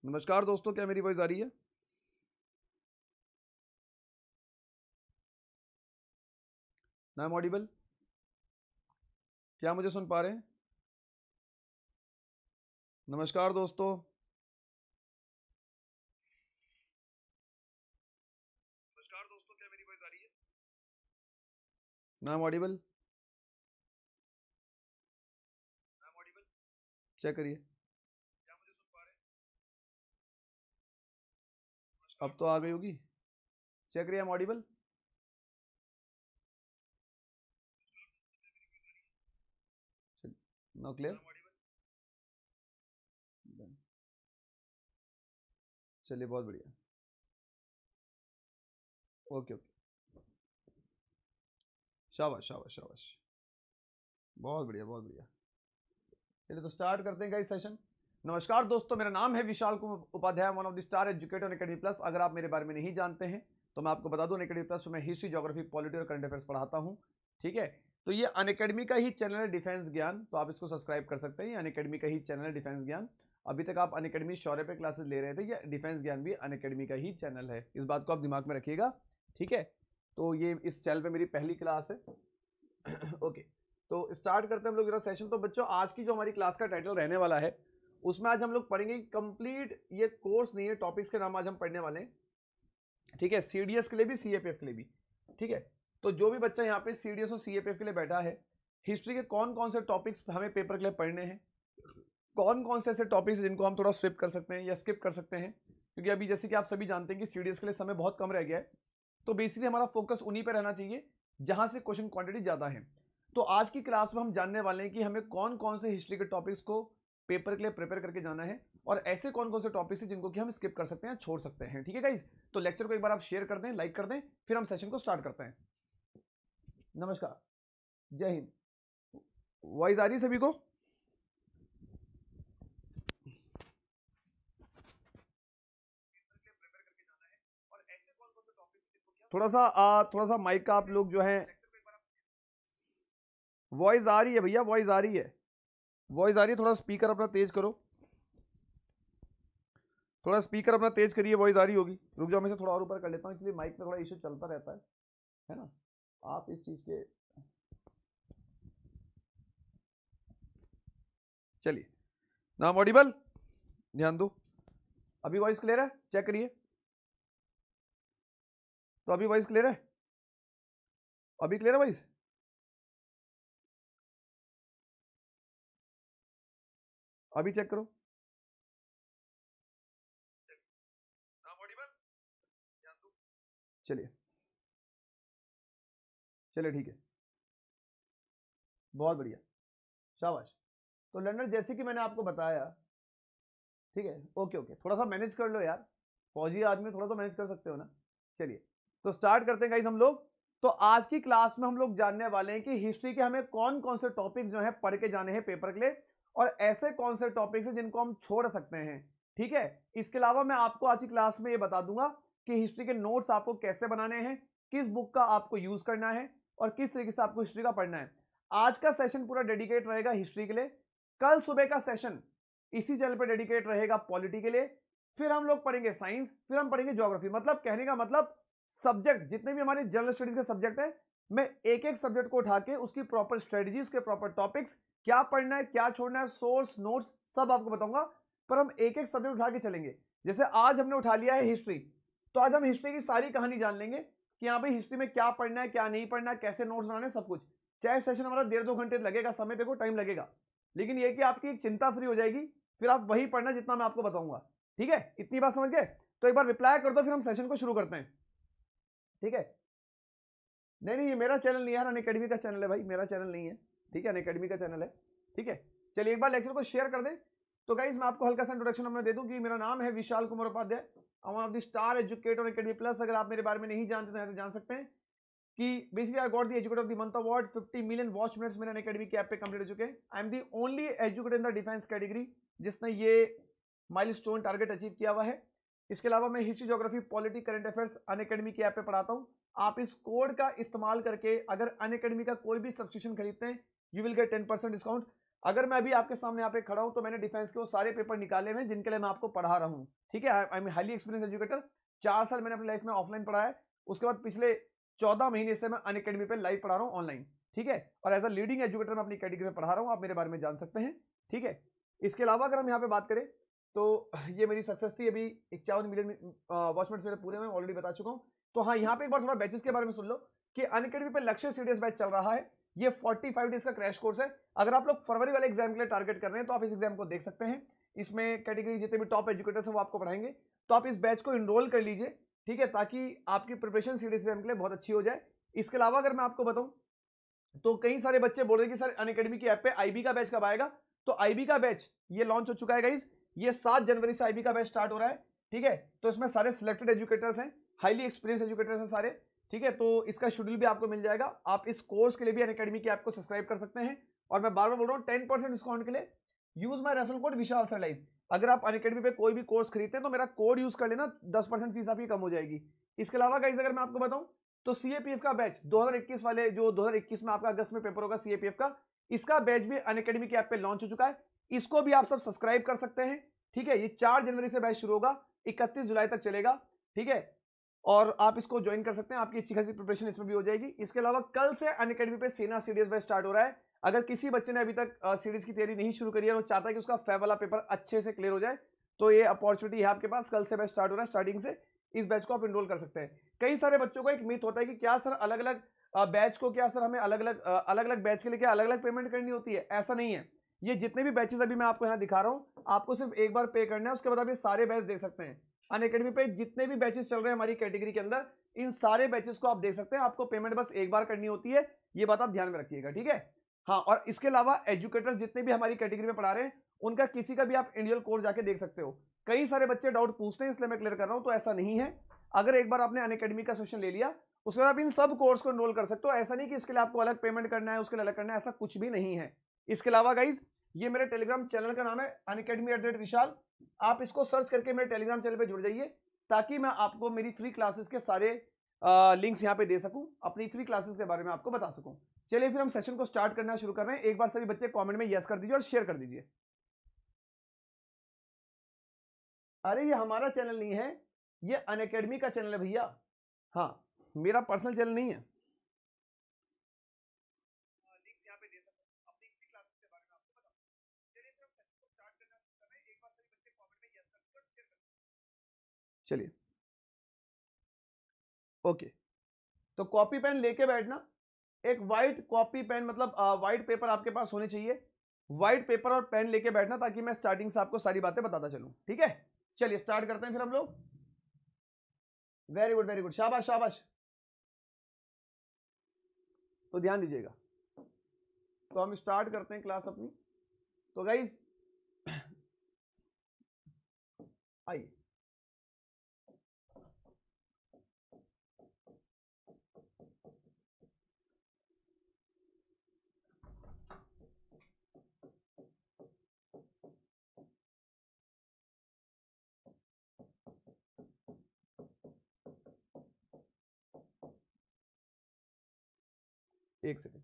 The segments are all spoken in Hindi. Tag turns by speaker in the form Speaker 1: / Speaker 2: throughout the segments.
Speaker 1: नमस्कार दोस्तों, क्या मेरी वॉइस आ रही है? I am Audible? क्या मुझे सुन पा रहे हैं? नमस्कार दोस्तों। नमस्कार दोस्तों, क्या मेरी वॉइस आ रही है? I am audible? I am audible? Check करिए। क्या मुझे सुन पा रहे हैं? अब तो आ गई होगी। चेक करिए, आई एम ऑडिबल? Now clear? चलिए, बहुत बढ़िया। ओके ओके, शाबाश शाबाश शाबाश, बहुत बढ़िया बहुत बढ़िया। चलिए तो स्टार्ट करते हैं गाइस सेशन। नमस्कार दोस्तों, मेरा नाम है Vishal Kumar Upadhyay, one of the star educator academy plus. अगर आप मेरे बारे में नहीं जानते हैं तो मैं आपको बता दूं, अकेडमी प्लस में हिस्ट्री, ज्योग्राफी, पॉलिटी और करंट अफेयर्स पढ़ाता हूं। ठीक है, तो ये अनअकैडमी का ही चैनल है डिफेंस ज्ञान, तो आप इसको सब्सक्राइब कर सकते हैं। अनअकैडमी का ही चैनल है डिफेंस ज्ञान। अभी तक आप अनअकैडमी शौर्य पे क्लासेस ले रहे थे, ये डिफेंस ज्ञान भी अनअकैडमी का ही चैनल है, इस बात को आप दिमाग में रखिएगा। ठीक है, तो ये इस चैनल पे मेरी पहली क्लास है। ओके, तो स्टार्ट करते हैं हम लोग मेरा सेशन। तो बच्चों, आज की जो हमारी क्लास का टाइटल रहने वाला है, उसमें आज हम लोग पढ़ेंगे कंप्लीट, ये कोर्स नहीं है, टॉपिक्स के नाम आज हम पढ़ने वाले हैं। ठीक है, सीडीएस के लिए भी, सीएपीएफ के लिए भी। ठीक है, तो जो भी बच्चा यहाँ पे सीडीएस और सीएपीएफ के लिए बैठा है, हिस्ट्री के कौन कौन से टॉपिक्स हमें पेपर के लिए पढ़ने हैं, कौन कौन से ऐसे टॉपिक्स जिनको हम थोड़ा स्विप कर सकते हैं या स्किप कर सकते हैं, क्योंकि अभी जैसे कि आप सभी जानते हैं कि सीडीएस के लिए समय बहुत कम रह गया है, तो बेसिकली हमारा फोकस उन्हीं पर रहना चाहिए जहां से क्वेश्चन क्वांटिटी ज्यादा है। तो आज की क्लास में हम जानने वाले हैं कि हमें कौन कौन से हिस्ट्री के टॉपिक्स को पेपर के लिए प्रिपेयर करके जाना है, और ऐसे कौन कौन से टॉपिक्स हैं जिनको कि हम स्किप कर सकते हैं, छोड़ सकते हैं। ठीक है गाइज, तो लेक्चर को एक बार आप शेयर कर दें, लाइक कर दें, फिर हम सेशन को स्टार्ट करते हैं। नमस्कार, जय हिंद। वॉइस आ रही है सभी को? थोड़ा सा माइक का आप लोग जो है, वॉइस आ रही है भैया, वॉइस आ रही है, वॉइस आ रही है, थोड़ा स्पीकर अपना तेज करो, थोड़ा स्पीकर अपना तेज करिए, वॉइस आ रही होगी। रुक जाओ, मैं से थोड़ा और ऊपर कर लेता हूँ, इसलिए माइक में थोड़ा इशू चलता रहता है ना, आप इस चीज के। चलिए, नाम ऑडिबल, ध्यान दो। अभी वॉइस क्लियर है? चेक करिए। तो अभी वॉइस क्लियर है? अभी क्लियर है वॉइस? अभी चेक करो। नाम ऑडिबल, ध्यान दो। चलिए चलिए, ठीक है, बहुत बढ़िया, शाबाश। तो लर्नर, जैसे कि मैंने आपको बताया, ठीक है, ओके ओके, थोड़ा सा मैनेज कर लो यार, फौजी आदमी, थोड़ा तो मैनेज कर सकते हो ना। चलिए, तो स्टार्ट करते हैं गाइस हम लोग। तो आज की क्लास में हम लोग जानने वाले हैं कि हिस्ट्री के हमें कौन कौन से टॉपिक्स जो है पढ़ के जाने हैं पेपर के लिए, और ऐसे कौन से टॉपिक्स हैं जिनको हम छोड़ सकते हैं। ठीक है, इसके अलावा मैं आपको आज की क्लास में ये बता दूंगा कि हिस्ट्री के नोट्स आपको कैसे बनाने हैं, किस बुक का आपको यूज करना है, और किस तरीके से आपको हिस्ट्री का पढ़ना है। आज का सेशन पूरा डेडिकेट रहेगा हिस्ट्री के लिए। कल सुबह का सेशन इसी चैनल पर डेडिकेट रहेगा पॉलिटी के लिए। फिर हम लोग पढ़ेंगे साइंस, फिर हम पढ़ेंगे ज्योग्राफी। मतलब कहने का मतलब, सब्जेक्ट जितने भी हमारे जनरल स्टडीज के सब्जेक्ट है, मैं एक एक सब्जेक्ट को उठा के उसकी प्रॉपर स्ट्रेटजीज के प्रॉपर टॉपिक्स, क्या पढ़ना है क्या छोड़ना है, सोर्स नोट्स सब आपको बताऊंगा। पर हम एक एक सब्जेक्ट उठा के चलेंगे। जैसे आज हमने उठा लिया है हिस्ट्री, तो आज हम हिस्ट्री की सारी कहानी जान लेंगे कि यहाँ पे हिस्ट्री में क्या पढ़ना है क्या नहीं पढ़ना है, कैसे नोट्स बनाने हैं, सब कुछ। चाहे सेशन हमारा 1.5-2 घंटे लगेगा, समय देखो टाइम लगेगा, लेकिन यह कि आपकी एक चिंता फ्री हो जाएगी, फिर आप वही पढ़ना जितना मैं आपको बताऊंगा। ठीक है, इतनी बात समझ गए? तो एक बार रिप्लाई कर दो, फिर हम सेशन को शुरू करते हैं। ठीक है, नहीं नहीं, ये मेरा चैनल नहीं है, अनअकैडमी का चैनल है भाई, मेरा चैनल नहीं है। ठीक है, अनअकैडमी का चैनल है। ठीक है, चलिए एक बार लेक्चर को शेयर कर दें। तो गाइस, मैं आपको हल्का सा इंट्रोडक्शन अपना दे दूं कि मेरा नाम है Vishal Kumar Upadhyay, one of the star educator academy plus. अगर आप मेरे बारे में नहीं जानते तो यहाँ से जान सकते हैं कि basically I got the educator of the month award. 50 million watch minutes मेरे अनअकैडमी के ऐप पे कंप्लीट हो चुके हैं। I am the only educator in the defence category जिसने ये माइलस्टोन टारगेट अचीव किया हुआ है। इसके अलावा मैं history, geography, polity, current affairs Unacademy के ऐप पे पढ़ाता हूँ। आप इस कोड का इस्तेमाल करके अगर अनअकैडमी का कोई भी सब्सक्रिप्शन खरीदते हैं, यू विल गेट 10% डिस्काउंट। अगर मैं अभी आपके सामने यहाँ पे खड़ा हूं तो मैंने डिफेंस के वो सारे पेपर निकाले हुए हैं जिनके लिए मैं आपको पढ़ा रहा हूँ, ठीक है। I M highly experience educator. 4 साल मैंने अपनी लाइफ में ऑफलाइन पढ़ा है, उसके बाद पिछले 14 महीने से मैं अनअकैडमी पे लाइव पढ़ा रहा हूँ ऑनलाइन, ठीक है। और एज अ लीडिंग एजुकेटर मैं अपनी कैटेगरी में पढ़ा रहा हूँ, आप मेरे बारे में जान सकते हैं, ठीक है। इसके अलावा अगर हम यहाँ पे बात करें तो ये मेरी सक्सेस थी, अभी 51 मिलियन वॉचमेंट्स मेरे पूरे में ऑलरेडी बता चुका हूँ। तो हाँ, यहाँ पे एक बार थोड़ा बैचेस के बारे में सुन लो कि अनअकैडमी पे लक्ष्य सीडीएस बैच चल रहा है। ये 45 डेज का क्रैश कोर्स है। अगर आप लोग फरवरी वाले एग्जाम के लिए टारगेट कर रहे हैं तो आप इस एग्जाम को देख सकते हैं। इसमें कैटेगरी जितने भी टॉप एजुकेटर्स हैं वो आपको पढ़ाएंगे, तो आप इस बैच को इनरोल कर लीजिए, ठीक है, ताकि आपकी प्रिपरेशन सीडीएस एग्जाम के लिए बहुत अच्छी हो जाए। इसके अलावा अगर मैं आपको बताऊं तो कई सारे बच्चे बोल रहे हैं कि सर अनअकैडमी की ऐप पे आईबी का बैच कब आएगा। तो आईबी का बैच ये लॉन्च हो चुका है गाइस, ये 7 जनवरी से आईबी का बैच स्टार्ट हो रहा है, ठीक है। तो इसमें सारे सिलेक्टेड एजुकेटर्स हैं, हाईली एक्सपीरियंस एजुकेटर्स हैं सारे, ठीक है। तो इसका शेड्यूल भी आपको मिल जाएगा। आप इस कोर्स के लिए भी अनअकैडमी की ऐप को सब्सक्राइब कर सकते हैं। और मैं बार बार बोल रहा हूँ 10% डिस्काउंट के लिए use my referral code Vishal sir live. अगर आप अनअकैडमी पे कोई भी कोर्स खरीदते हैं तो मेरा कोड यूज कर लेना, 10% फीस आपकी कम हो जाएगी। इसके अलावा गाइस अगर मैं आपको बताऊं तो सीएपीएफ का बैच 2021 वाले, जो 2021 में आपका अगस्त में पेपर होगा सीएपीएफ का, इसका बैच भी अनअकैडमी की ऐप पे लॉन्च हो चुका है। इसको भी आप सब सब्सक्राइब कर सकते हैं, ठीक है। ये 4 जनवरी से बैच शुरू होगा, 31 जुलाई तक चलेगा, ठीक है। और आप इसको ज्वाइन कर सकते हैं, आपकी अच्छी खासी प्रिपरेशन इसमें भी हो जाएगी। इसके अलावा कल से अनअकैडमी पे सेना सीडीएस बैच स्टार्ट हो रहा है। अगर किसी बच्चे ने अभी तक सीरीज की तैयारी नहीं शुरू करी है और चाहता है कि उसका फैब वाला पेपर अच्छे से क्लियर हो जाए, तो ये अपॉर्चुनिटी है आपके पास। कल से बैच स्टार्ट हो रहा है, स्टार्टिंग से इस बैच को आप एनरोल कर सकते हैं। कई सारे बच्चों को एक मिथ होता है कि क्या सर अलग अलग बैच को, क्या सर हमें अलग अलग बैच के लिए क्या अलग अलग पेमेंट करनी होती है। ऐसा नहीं है। ये जितने भी बैचेस अभी मैं आपको यहाँ दिखा रहा हूँ, आपको सिर्फ एक बार पे करना है, उसके बाद आप ये सारे बैच देख सकते हैं। अनअकैडमी पे जितने भी बैचेस चल रहे हैं हमारी कैटेगरी के अंदर, इन सारे बैचेस को आप देख सकते हैं। आपको पेमेंट बस एक बार करनी होती है, ये बात आप ध्यान में रखिएगा, ठीक है। हाँ, और इसके अलावा एजुकेटर्स जितने भी हमारी कैटेगरी में पढ़ा रहे हैं, उनका किसी का भी आप इंडिविजुअल कोर्स जाके देख सकते हो। कई सारे बच्चे डाउट पूछते हैं, इसलिए मैं क्लियर कर रहा हूं। तो ऐसा नहीं है। अगर एक बार आपने अनअकैडमी का सेशन ले लिया, उसके बाद आप इन सब कोर्स को एनरोल कर सकते हो। ऐसा नहीं कि इसके लिए आपको अलग पेमेंट करना है, उसके लिए अलग करना है, ऐसा कुछ भी नहीं है। इसके अलावा गाइज, ये मेरे टेलीग्राम चैनल का नाम है unacademy@विशाल। आप इसको सर्च करके मेरे टेलीग्राम चैनल पे जुड़ जाइए, ताकि मैं आपको मेरी फ्री क्लासेस के सारे लिंक्स यहाँ पे दे सकूं, अपनी फ्री क्लासेस के बारे में आपको बता सकूं। चलिए फिर हम सेशन को स्टार्ट करना शुरू कर रहे हैं। एक बार सभी बच्चे कमेंट में यस कर दीजिए और शेयर कर दीजिए। अरे ये हमारा चैनल नहीं है, ये अनअकैडमी का चैनल है भैया। हाँ, मेरा पर्सनल चैनल नहीं है। चलिए ओके, तो कॉपी पेन लेके बैठना। एक व्हाइट कॉपी पेन, मतलब व्हाइट पेपर आपके पास होने चाहिए। व्हाइट पेपर और पेन लेके बैठना, ताकि मैं स्टार्टिंग से आपको सारी बातें बताता चलूं, ठीक है। चलिए स्टार्ट करते हैं फिर हम लोग। वेरी गुड वेरी गुड, शाबाश शाबाश। तो ध्यान दीजिएगा, तो हम स्टार्ट करते हैं क्लास अपनी। तो गाइस आइए, एक सेकेंड।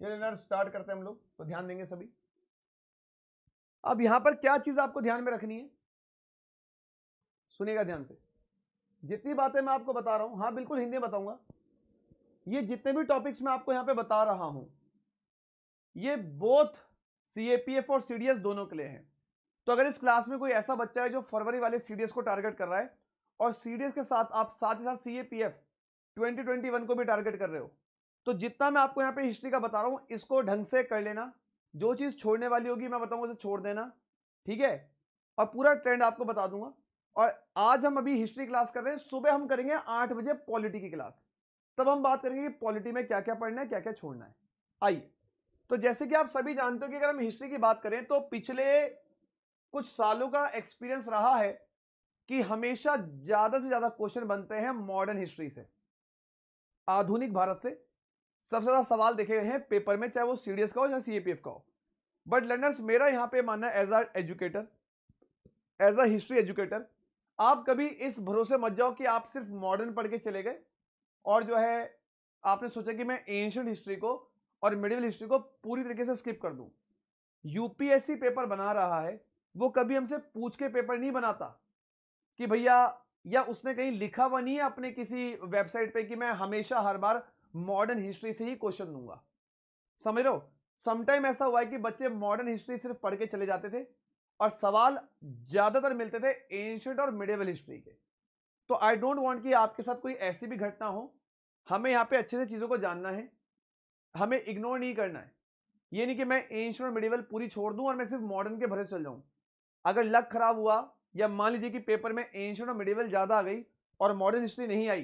Speaker 1: चलिए स्टार्ट करते हैं हम लोग, तो ध्यान देंगे सभी। अब यहां पर क्या चीज आपको ध्यान में रखनी है, सुनिएगा ध्यान से। जितनी बातें मैं आपको बता रहा हूं, हाँ बिल्कुल हिंदी में बताऊंगा। ये जितने भी टॉपिक्स मैं आपको यहां पे बता रहा हूं, ये बोथ सीएपीएफ और सीडीएस दोनों के लिए हैं। तो अगर इस क्लास में कोई ऐसा बच्चा है जो फरवरी वाले सीडीएस को टारगेट कर रहा है, और सीडीएस के साथ आप साथ ही साथ सीएपीएफ 2021 को भी टारगेट कर रहे हो, तो जितना मैं आपको यहाँ पे हिस्ट्री का बता रहा हूं, इसको ढंग से कर लेना। जो चीज छोड़ने वाली होगी मैं बताऊंगा उसे छोड़ देना, ठीक है। और पूरा ट्रेंड आपको बता दूंगा। और आज हम अभी हिस्ट्री क्लास कर रहे हैं, सुबह हम करेंगे 8 बजे पॉलिटी की क्लास। तब हम बात करेंगे कि पॉलिटी में क्या क्या पढ़ना है, क्या क्या छोड़ना है, आइए, तो जैसे कि आप सभी जानते हो कि अगर हम हिस्ट्री की बात करें तो पिछले कुछ सालों का एक्सपीरियंस रहा है कि हमेशा ज्यादा से ज्यादा क्वेश्चन बनते हैं मॉडर्न हिस्ट्री से। आधुनिक भारत से सबसे ज्यादा सवाल देखे गए हैं पेपर में, चाहे वो सीडीएस का हो चाहे सीएपीएफ का हो। बट लर्नर्स, मेरा यहां पे मानना है as a educator, as a history educator, आप कभी इस भरोसे मत जाओ कि आप सिर्फ मॉडर्न पढ़ के चले गए और जो है आपने सोचा कि मैं एंशिएंट हिस्ट्री को और मिडिवल हिस्ट्री को पूरी तरीके से स्किप कर दूं। यूपीएससी पेपर बना रहा है, वो कभी हमसे पूछ के पेपर नहीं बनाता कि भैया, या उसने कहीं लिखा हुआ नहीं है अपने किसी वेबसाइट पे कि मैं हमेशा हर बार मॉडर्न हिस्ट्री से ही क्वेश्चन दूंगा। समझ रहे हो? समटाइम ऐसा हुआ है कि बच्चे मॉडर्न हिस्ट्री सिर्फ पढ़ के चले जाते थे और सवाल ज्यादातर मिलते थे एंशिएंट और मिडिवल हिस्ट्री के। तो आई डोंट वांट कि आपके साथ कोई ऐसी भी घटना हो। हमें यहाँ पे अच्छे से चीजों को जानना है, हमें इग्नोर नहीं करना है। ये नहीं कि मैं एंशिएंट और मिडिवल पूरी छोड़ दूं और मैं सिर्फ मॉडर्न के भरोसे चल जाऊं। अगर लक खराब हुआ या मान लीजिए कि पेपर में एंशिएंट और मिडिवल ज्यादा आ गई और मॉडर्न हिस्ट्री नहीं आई,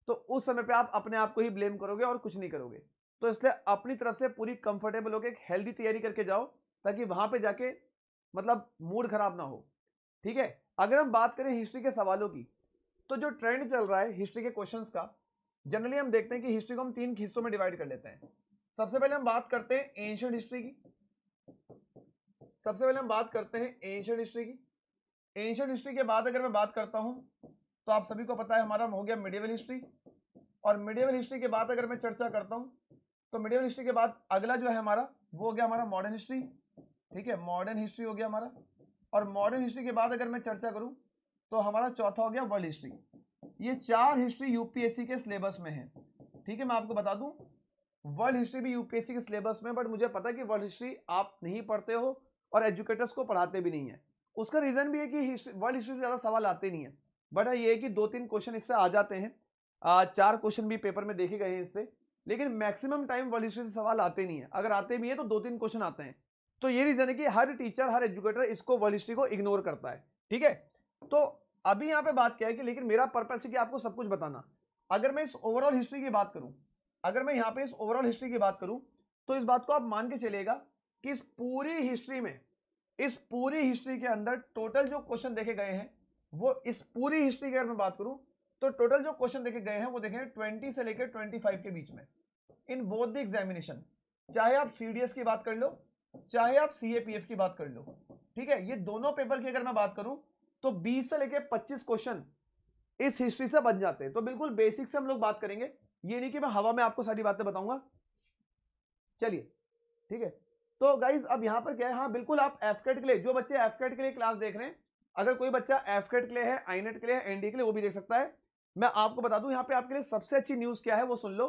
Speaker 1: तो उस समय पे आप अपने आप को ही ब्लेम करोगे और कुछ नहीं करोगे। तो इसलिए अपनी तरफ से पूरी कंफर्टेबल होकर एक हेल्दी तैयारी करके जाओ, ताकि वहां पे जाके मतलब मूड खराब ना हो। ठीक है? अगर हम बात करें हिस्ट्री के सवालों की, तो जो ट्रेंड चल रहा है हिस्ट्री के क्वेश्चंस का, जनरली हम देखते हैं कि हिस्ट्री को हम 3 हिस्सों में डिवाइड कर लेते हैं। सबसे पहले हम बात करते हैं एंशिएंट हिस्ट्री की। सबसे पहले हम बात करते हैं एंशिएंट हिस्ट्री की। एंशिएंट हिस्ट्री के बाद अगर मैं बात करता हूं तो आप सभी को पता है हमारा हो गया मिडिवल हिस्ट्री। और मिडिवल हिस्ट्री के बाद अगर मैं चर्चा करता हूं तो मिडिवल हिस्ट्री के बाद अगला जो है हमारा वो हो गया हमारा मॉडर्न हिस्ट्री। ठीक है, मॉडर्न हिस्ट्री हो गया हमारा। और मॉडर्न हिस्ट्री के बाद अगर मैं चर्चा करूं तो हमारा चौथा हो गया वर्ल्ड हिस्ट्री। ये 4 हिस्ट्री यूपीएससी के सिलेबस में है। ठीक है, मैं आपको बता दूं वर्ल्ड हिस्ट्री भी यूपीएससी के सिलेबस में, बट मुझे पता है कि वर्ल्ड हिस्ट्री आप नहीं पढ़ते हो और एजुकेटर्स को पढ़ाते भी नहीं है। उसका रीजन भी है कि वर्ल्ड हिस्ट्री से ज्यादा सवाल आते नहीं है, बट ये है कि 2-3 क्वेश्चन इससे आ जाते हैं। 4 क्वेश्चन भी पेपर में देखे गए हैं इससे, लेकिन मैक्सिमम टाइम वर्ल्ड हिस्ट्री से सवाल आते नहीं है। अगर आते भी है तो 2-3 क्वेश्चन आते हैं। तो ये रीजन है कि हर टीचर, हर एजुकेटर इसको वर्ल्ड हिस्ट्री को इग्नोर करता है। ठीक है, तो अभी यहाँ पे बात क्या है कि लेकिन मेरा पर्पस है कि आपको सब कुछ बताना। अगर मैं इस ओवरऑल हिस्ट्री की बात करूं, अगर मैं यहाँ पे इस ओवरऑल हिस्ट्री की बात करूं, तो इस बात को आप मान के चलिएगा कि इस पूरी हिस्ट्री में, इस पूरी हिस्ट्री के अंदर टोटल जो क्वेश्चन देखे गए हैं, वो इस पूरी हिस्ट्री की अगर मैं बात करूं तो टोटल जो क्वेश्चन देखे गए हैं वो देखें 20 से लेकर 25 के बीच में, इन बोथ द एग्जामिनेशन। चाहे आप सीडीएस की बात कर लो, चाहे आप सीएपीएफ की बात कर लो। ठीक है, ये दोनों पेपर की अगर मैं बात करूं तो 20 से लेकर 25 क्वेश्चन इस हिस्ट्री से बन जाते हैं। तो बिल्कुल बेसिक से हम लोग बात करेंगे, ये नहीं कि मैं हवा में आपको सारी बातें बताऊंगा। चलिए, ठीक है, तो गाइज अब यहां पर क्या है, हाँ बिल्कुल आप एफकेट के लिए, जो बच्चे एफकेट के लिए क्लास देख रहे हैं, अगर कोई बच्चा एफकेट के लिए है, आईनेट के लिए है, एनडी के लिए, वो भी देख सकता है। मैं आपको बता दूं यहाँ पे आपके लिए सबसे अच्छी न्यूज क्या है वो सुन लो।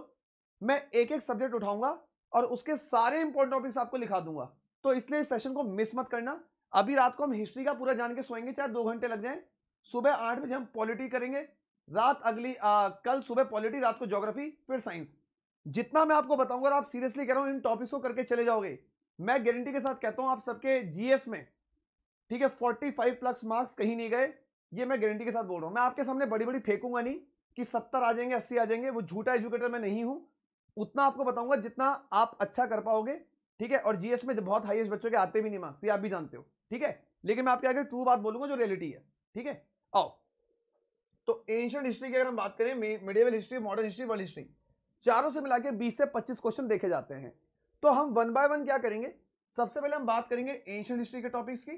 Speaker 1: मैं एक एक सब्जेक्ट उठाऊंगा और उसके सारे इंपॉर्टेंट टॉपिक्स आपको लिखा दूंगा। तो इसलिए इस सेशन को मिस मत करना। अभी रात को हम हिस्ट्री का पूरा जान के सोएंगे, चाहे 2 घंटे लग जाए। सुबह 8 बजे हम पॉलिटी करेंगे, रात कल सुबह पॉलिटी, रात को ज्योग्राफी, फिर साइंस। जितना मैं आपको बताऊंगा और आप सीरियसली कह रहा हूं इन टॉपिक्स को करके चले जाओगे, मैं गारंटी के साथ कहता हूं आप सबके जीएस में, ठीक है, 45 प्लस मार्क्स कहीं नहीं गए। ये मैं गारंटी के साथ बोल रहा हूं। मैं आपके सामने बड़ी बड़ी फेंकूंगा नहीं कि 70 आ जाएंगे, 80 आ जाएंगे, वो झूठा एजुकेटर मैं नहीं हूं। उतना आपको बताऊंगा जितना आप अच्छा कर पाओगे। ठीक है, और जीएस में बहुत हाईएस्ट बच्चों के आते भी नहीं मार्क्स, ये आप भी जानते हो। ठीक है, लेकिन मैं आपके आगे ट्रू बात बोलूंगा जो रियलिटी है। ठीक है, आओ, तो एंशिएंट हिस्ट्री की अगर हम बात करें, medieval history, modern history, world history, चारों से मिला के 20 से 25 क्वेश्चन देखे जाते हैं। तो हम 1 बाय 1 क्या करेंगे, सबसे पहले हम बात करेंगे एंशिएंट हिस्ट्री के टॉपिक्स की,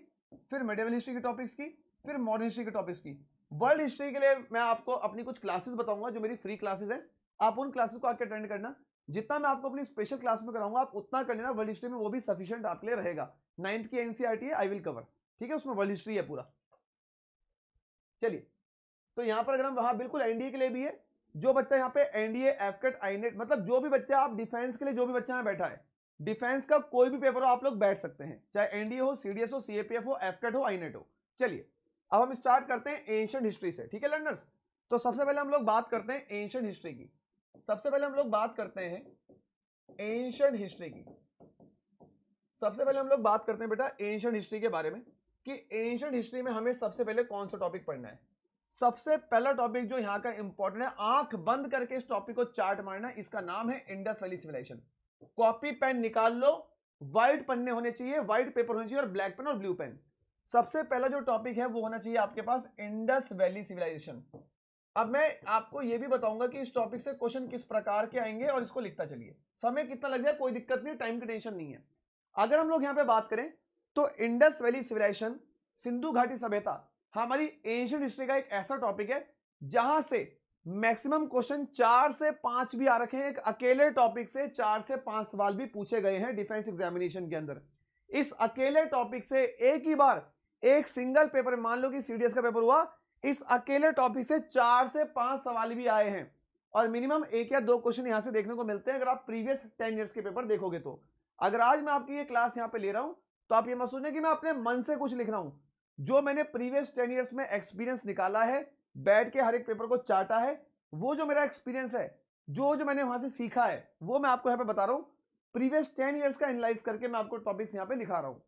Speaker 1: फिर मिडिवल हिस्ट्री के टॉपिक्स की, फिर मॉडर्न हिस्ट्री के टॉपिक्स की। वर्ल्ड हिस्ट्री के लिए मैं आपको अपनी कुछ क्लासेस बताऊंगा जो मेरी फ्री क्लासेस है, आप उन क्लासेस को आके अटेंड करना। जितना मैं आपको अपनी स्पेशल क्लास में कराऊंगा आप उतना कर लेना, वर्ल्ड हिस्ट्री में वो भी सफिशिएंट आपके लिए रहेगा। 9th की एनसीईआरटी है, आई विल कवर। ठीक है, उसमें वर्ल्ड हिस्ट्री है पूरा। चलिए, तो यहां पर अगर हम, वहां बिल्कुल एनडीए के लिए भी है। जो बच्चा यहाँ पे एनडीए, एफकेट, आईनेट, मतलब जो भी बच्चा आप डिफेंस के लिए, जो भी बच्चा यहाँ बैठा है, डिफेंस का कोई भी पेपर हो आप लोग बैठ सकते हैं, चाहे एनडीए हो, सीडीएस हो, सीएपीएफ हो, एफकेट हो, आईनेट हो। चलिए, अब हम स्टार्ट करते हैं एंशिएंट हिस्ट्री से। ठीक है लर्नर्स, तो सबसे पहले हम लोग बात करते हैं एंशिएंट हिस्ट्री की। सबसे पहले हम लोग बात करते हैं एंशिएंट हिस्ट्री की। सबसे पहले हम लोग बात करते हैं बेटा एंशिएंट हिस्ट्री के बारे में, कि एंशिएंट हिस्ट्री में हमें सबसे पहले कौन सा टॉपिक पढ़ना है। सबसे पहला टॉपिक जो यहाँ का इंपॉर्टेंट है, आंख बंद करके इस टॉपिक को चार्ट मारना, इसका नाम है Indus valley civilisation. Copy pen निकाल लो, व्हाइट पन्ने होने चाहिए, व्हाइट पेपर होने चाहिए और ब्लैक पेन और ब्लू पेन। सबसे पहला जो टॉपिक है वो होना चाहिए आपके पास इंडस वैली सिविलाइजेशन। अब मैं आपको यह भी बताऊंगा कि इस टॉपिक से क्वेश्चन किस प्रकार के आएंगे और इसको लिखता चलिए। समय कितना लग जाए कोई दिक्कत नहीं, टाइम की टेंशन नहीं है। अगर हम लोग यहां पे बात करें तो इंडस वैली सिविलाइजेशन, सिंधु घाटी सभ्यता हमारी एंशिएंट हिस्ट्री का एक ऐसा टॉपिक है जहां से मैक्सिमम क्वेश्चन 4 से 5 भी आ रखे हैं। एक अकेले टॉपिक से 4 से 5 सवाल भी पूछे गए हैं डिफेंस एग्जामिनेशन के अंदर। इस अकेले टॉपिक से एक ही बार एक सिंगल पेपर, मान लो कि सीडीएस का पेपर हुआ, इस अकेले टॉपिक से 4 से 5 सवाल भी आए हैं और मिनिमम 1 या 2 क्वेश्चन यहां से देखने को मिलते हैं अगर आप प्रीवियस 10 ईयर्स के पेपर देखोगे तो। अगर आज मैं आपकी ये क्लास यहां पे ले रहा हूं तो आप ये मत सोचें कि मैं अपने मन से कुछ लिख रहा हूं। जो मैंने प्रीवियस 10 ईयर्स में एक्सपीरियंस निकाला है, बैठ के हर एक पेपर को चाटा है, वो जो मेरा एक्सपीरियंस है, जो मैंने वहां से सीखा है, वो मैं आपको यहां पे बता रहा हूं। प्रीवियस 10 ईयर्स का एनालाइज करके मैं आपको टॉपिक्स यहां पे लिखा रहा हूं।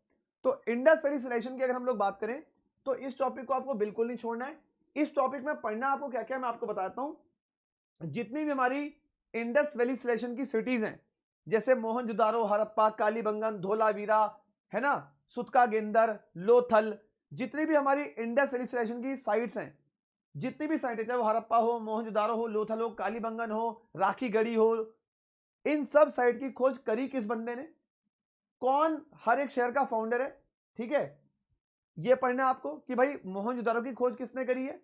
Speaker 1: तो इंडस वैली सिविलाइजेशन की अगर हम लोग बात करें तो इस टॉपिक को आपको बिल्कुल नहीं छोड़ना है। इस टॉपिक में पढ़ना आपको क्या क्या मैं आपको बताता हूं। जितनी भी हमारी इंडस वैली सिविलाइजेशन की सिटीज हैं, जैसे मोहनजोदारो, हड़प्पा, कालीबंगन, धोलावीरा, है ना, सुतका गेंदर, लोथल, जितनी भी हमारी इंडस वैली सिविलाइजेशन की साइट्स हैं, जितनी भी साइट है, चाहे वो हड़प्पा हो, मोहनजोदारो हो, लोथल हो, कालीबंगन हो, राखी गढ़ी हो, इन सब साइट की खोज करी किस बंदे ने, कौन हर एक शहर का फाउंडर है। ठीक है, ये पढ़ना है आपको कि भाई मोहनजोदारो की खोज किसने करी है,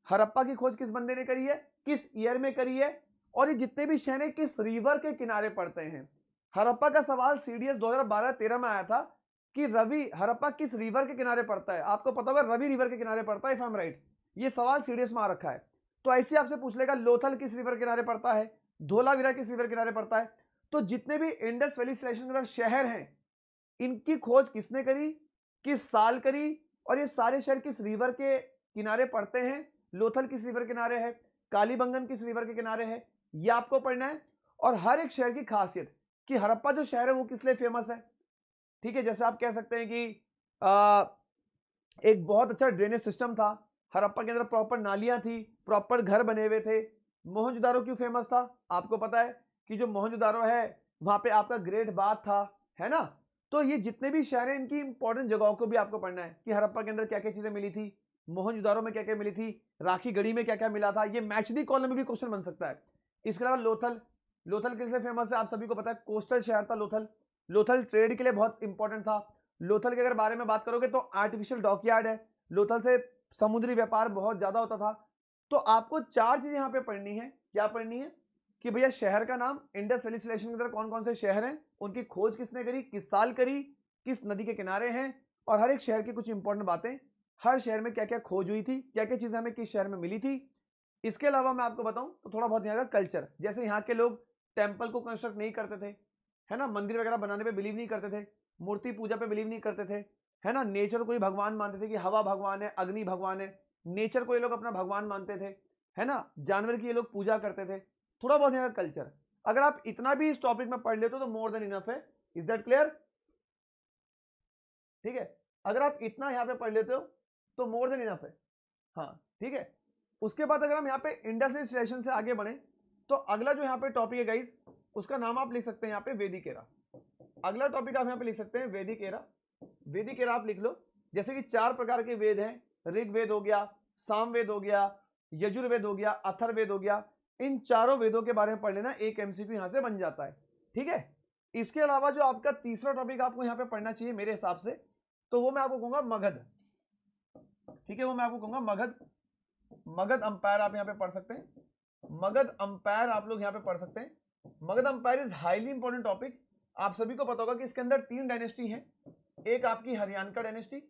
Speaker 1: हड़प्पा की खोज किस बंदे ने करी है, किस ईयर में करी है, और ये जितने भी शहर हैं किस रिवर के किनारे पड़ते हैं। हड़प्पा का सवाल सीडीएस 2012-13 में आया था कि हड़प्पा किस रिवर के किनारे पड़ता है। आपको पता होगा रवि रिवर के किनारे पड़ता है, इफ आई एम राइट। ये सवाल सीडीएस में आ रखा है। तो ऐसे आपसे पूछ लेगा लोथल किस रिवर के किनारे पड़ता है, धोलावीरा किस रिवर के किनारे पड़ता है। तो जितने भी इंडस वैली सिविलाइजेशन के अंदर शहर हैं, इनकी खोज किसने करी, किस साल करी, और ये सारे शहर किस रिवर के किनारे पड़ते हैं। लोथल किस रिवर के किनारे है, कालीबंगन किस रिवर के किनारे है, ये आपको पढ़ना है। और हर एक शहर की खासियत कि हड़प्पा जो शहर है वो किस लिए फेमस है। ठीक है, जैसे आप कह सकते हैं कि एक बहुत अच्छा ड्रेनेज सिस्टम था हड़प्पा के अंदर, प्रॉपर नालियां थी, प्रॉपर घर बने हुए थे। मोहनजोदारो क्यों फेमस था, आपको पता है कि जो मोहनजोदारो है वहां पे आपका ग्रेट बाथ था, है ना। तो ये जितने भी शहर हैं इनकी इंपॉर्टेंट जगहों को भी आपको पढ़ना है कि हड़प्पा के अंदर क्या क्या चीजें मिली थी, मोहनजोदारो में क्या क्या मिली थी, राखी गढ़ी में क्या क्या मिला था। ये मैच दी कॉलम में भी क्वेश्चन बन सकता है। इसके अलावा लोथल किस लिए फेमस है, आप सभी को पता है, कोस्टल शहर था लोथल। लोथल ट्रेड के लिए बहुत इंपॉर्टेंट था। लोथल के अगर बारे में बात करोगे तो आर्टिफिशियल डॉकयार्ड है, लोथल से समुद्री व्यापार बहुत ज्यादा होता था। तो आपको 4 चीजें यहां पे पढ़नी है। क्या पढ़नी है कि भैया शहर का नाम, इंडस वैली सिविलाइजेशन के अंदर कौन कौन से शहर हैं, उनकी खोज किसने करी, किस साल करी, किस नदी के किनारे हैं, और हर एक शहर की कुछ इंपॉर्टेंट बातें, हर शहर में क्या क्या खोज हुई थी, क्या क्या चीजें हमें किस शहर में मिली थी। इसके अलावा मैं आपको बताऊं तो थोड़ा बहुत यहाँ का कल्चर, जैसे यहाँ के लोग टेम्पल को कंस्ट्रक्ट नहीं करते थे, है ना, मंदिर वगैरह बनाने पे बिलीव नहीं करते थे, मूर्ति पूजा पे बिलीव नहीं करते थे, है ना, नेचर को ही भगवान मानते थे कि हवा भगवान है, अग्नि भगवान है, नेचर को ये लोग अपना भगवान मानते थे, है ना, जानवर की ये लोग पूजा करते थे। थोड़ा बहुत यहाँ का कल्चर, अगर आप इतना भी इस टॉपिक में पढ़ लेते हो तो मोर देन इनफ है। Is that clear? ठीक है, अगर आप इतना यहाँ पे पढ़ लेते हो तो मोर देन इनफ है। हाँ ठीक है, उसके बाद अगर हम यहाँ पे इंडस सिविलाइजेशन से आगे बढ़े तो अगला जो यहाँ पे टॉपिक है गाइस, उसका नाम आप लिख सकते हैं यहाँ पे वैदिक एरा। अगला टॉपिक आप यहाँ पे लिख सकते हैं वैदिक एरा। वैदिक एरा आप लिख लो, जैसे कि 4 प्रकार के वेद हैं, ऋग्वेद हो गया, सामवेद हो गया, यजुर्वेद हो गया, अथर्ववेद हो गया। इन चारों वेदों के बारे में पढ़ लेना, एक एमसीक्यू यहाँ से बन जाता है। ठीक है, इसके अलावा जो आपका तीसरा टॉपिक आपको यहाँ पे पढ़ना चाहिए मेरे हिसाब से, तो वो मैं आपको कहूंगा मगध। ठीक है, वो मैं आपको कहूंगा मगध। मगध अंपायर आप यहाँ पे पढ़ सकते हैं, मगध अंपायर आप लोग यहाँ पे पढ़ सकते हैं। Magadh umpire is highly important topic. आप सभी को पता होगा कि इसके अंदर 3 डायनेस्टी हैं। एक आपकी हरियाणा डायनेस्टी,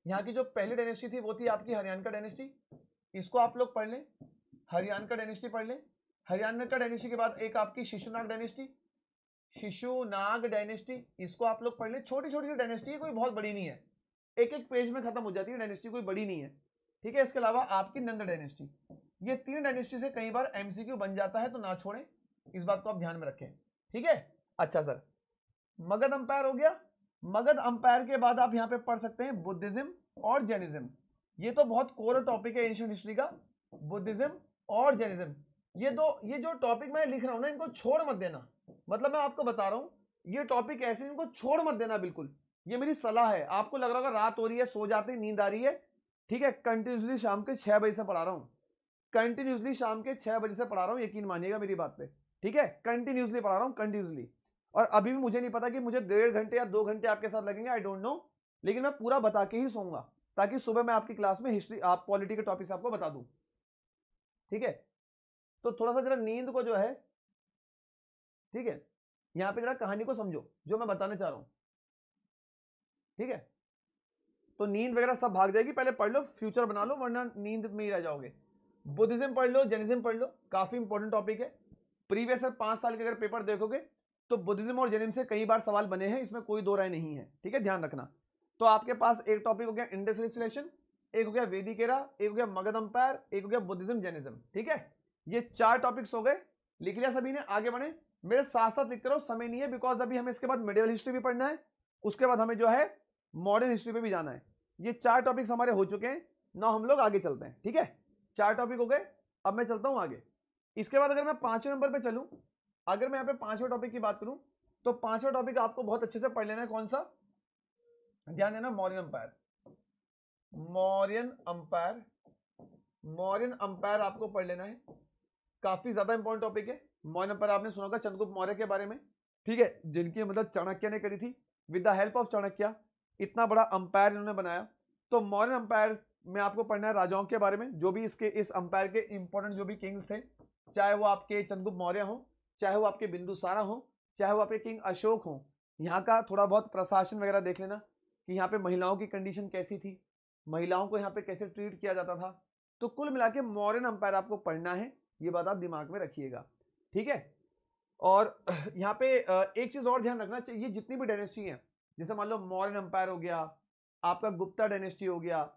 Speaker 1: यहाँ की जो पहली डायनेस्टी थी वो थी आपकी हरियाणा डायनेस्टी, इसको आप लोग पढ़ लें, हरियाणा डायनेस्टी पढ़ लें। हरियाणा डायनेस्टी के बाद एक आपकी शिशुनाग डायनेस्टी, शिशुनाग डायनेस्टी, इसको आप लोग पढ़ लें। छोटी छोटी सी डायनेस्टी है, कोई बहुत बड़ी नहीं है, एक एक पेज में खत्म हो जाती है डायनेस्टी, कोई बड़ी नहीं है। ठीक है, इसके अलावा आपकी नंद डायनेस्टी। ये 3 डायनेस्टी से कई बार एमसीक्यू बन जाता है, तो ना छोड़ें, इस बात को आप ध्यान में रखें। ठीक है, अच्छा सर, मगध अंपायर हो गया। मगध अंपायर के बाद आप यहाँ पे पढ़ सकते हैं बुद्धिज्म और जैनिज्म। ये तो बहुत कोर टॉपिक है एंशिएंट हिस्ट्री का, बुद्धिज्म और जैनिज्म। ये जो टॉपिक मैं लिख रहा हूं ना, इनको छोड़ मत देना। मतलब मैं आपको बता रहा हूं ये टॉपिक ऐसे इनको छोड़ मत देना बिल्कुल, ये मेरी सलाह है। आपको लग रहा होगा रात हो रही है, सो जाते हैं, नींद आ रही है, ठीक है, कंटिन्यूसली शाम के 6 बजे से पढ़ा रहा हूं, कंटिन्यूसली शाम के 6 बजे से पढ़ा रहा हूं, यकीन मानिएगा मेरी बात पे, ठीक है, कंटिन्यूसली पढ़ा रहा हूं, कंटिन्यूसली। और अभी भी मुझे नहीं पता कि मुझे 1.5 घंटे या 2 घंटे आपके साथ लगेंगे, आई डोंट नो, लेकिन मैं पूरा बता के ही सोऊंगा ताकि सुबह मैं आपकी क्लास में हिस्ट्री, आप पॉलिटी के टॉपिक्स आपको बता दूं, ठीक है। तो थोड़ा सा जरा नींद को जो है, ठीक है, यहां पे जरा कहानी को समझो जो मैं बताने चाह रहा हूं, ठीक है। तो नींद वगैरह सब भाग जाएगी, पहले पढ़ लो, फ्यूचर बना लो, वरना नींद में ही रह जाओगे। बुद्धिज्म पढ़ लो, जैनिज्म पढ़ लो, काफी इंपॉर्टेंट टॉपिक है। प्रीवियस ईयर 5 साल के अगर पेपर देखोगे तो बुद्धिज्म और जैनिज्म से कई बार सवाल बने हैं, इसमें कोई दो राय नहीं है, ठीक है, ध्यान रखना। तो आपके पास एक टॉपिक हो गया इंडस सिविलाइजेशन, एक हो गया वैदिक एरा, एक हो गया मगध अंपायर, एक हो गया बुद्धिज्म जैनिज्म, ठीक है। ये 4 टॉपिक्स हो गए, लिख लिया सभी ने, आगे बढ़े, मेरे साथ साथ लिखते रहो, समय नहीं है, बिकॉज अभी हमें इसके बाद मिडिवल हिस्ट्री भी पढ़ना है, उसके बाद हमें जो है मॉडर्न हिस्ट्री पे भी जाना है। ये 4 टॉपिक्स हमारे हो चुके हैं ना, हम लोग आगे चलते हैं, ठीक है। 4 टॉपिक हो गए, अब मैं चलता हूं आगे। इसके बाद अगर मैं 5वें नंबर पे चलूं, अगर मैं यहाँ पे 5वें टॉपिक की बात करूं, तो 5वां टॉपिक आपको बहुत अच्छे से पढ़ लेना है, कौन सा, ध्यान देना, Mauryan umpire. Mauryan umpire, Mauryan umpire आपको पढ़ लेना है, काफी ज्यादा इंपॉर्टेंट टॉपिक है। मौर्यन अंपायर आपने सुना होगा चंद्रगुप्त मौर्य के बारे में, ठीक है, जिनकी मतलब चाणक्य ने करी थी, with the help of Chanakya इतना बड़ा अंपायर इन्होंने बनाया। तो मौर्यन अंपायर में आपको पढ़ना है राजाओं के बारे में, जो भी इसके इस अंपायर के इंपॉर्टेंट जो भी किंग्स थे, चाहे वो आपके चंद्रगुप्त मौर्य हो, चाहे वो आपके बिंदुसारा हो, चाहे वो आपके किंग अशोक हो। यहाँ का थोड़ा बहुत प्रशासन वगैरह देख लेना कि यहाँ पे महिलाओं की कंडीशन कैसी थी, महिलाओं को यहाँ पे कैसे ट्रीट किया जाता था। तो कुल मिला के मौर्यन अंपायर आपको पढ़ना है, ये बात आप दिमाग में रखिएगा, ठीक है। और यहाँ पे एक चीज और ध्यान रखना चाहिए, जितनी भी डायनेस्टी है, जैसे मान लो मौर्यन अंपायर हो गया, आपका गुप्ता डायनेस्टी हो गया,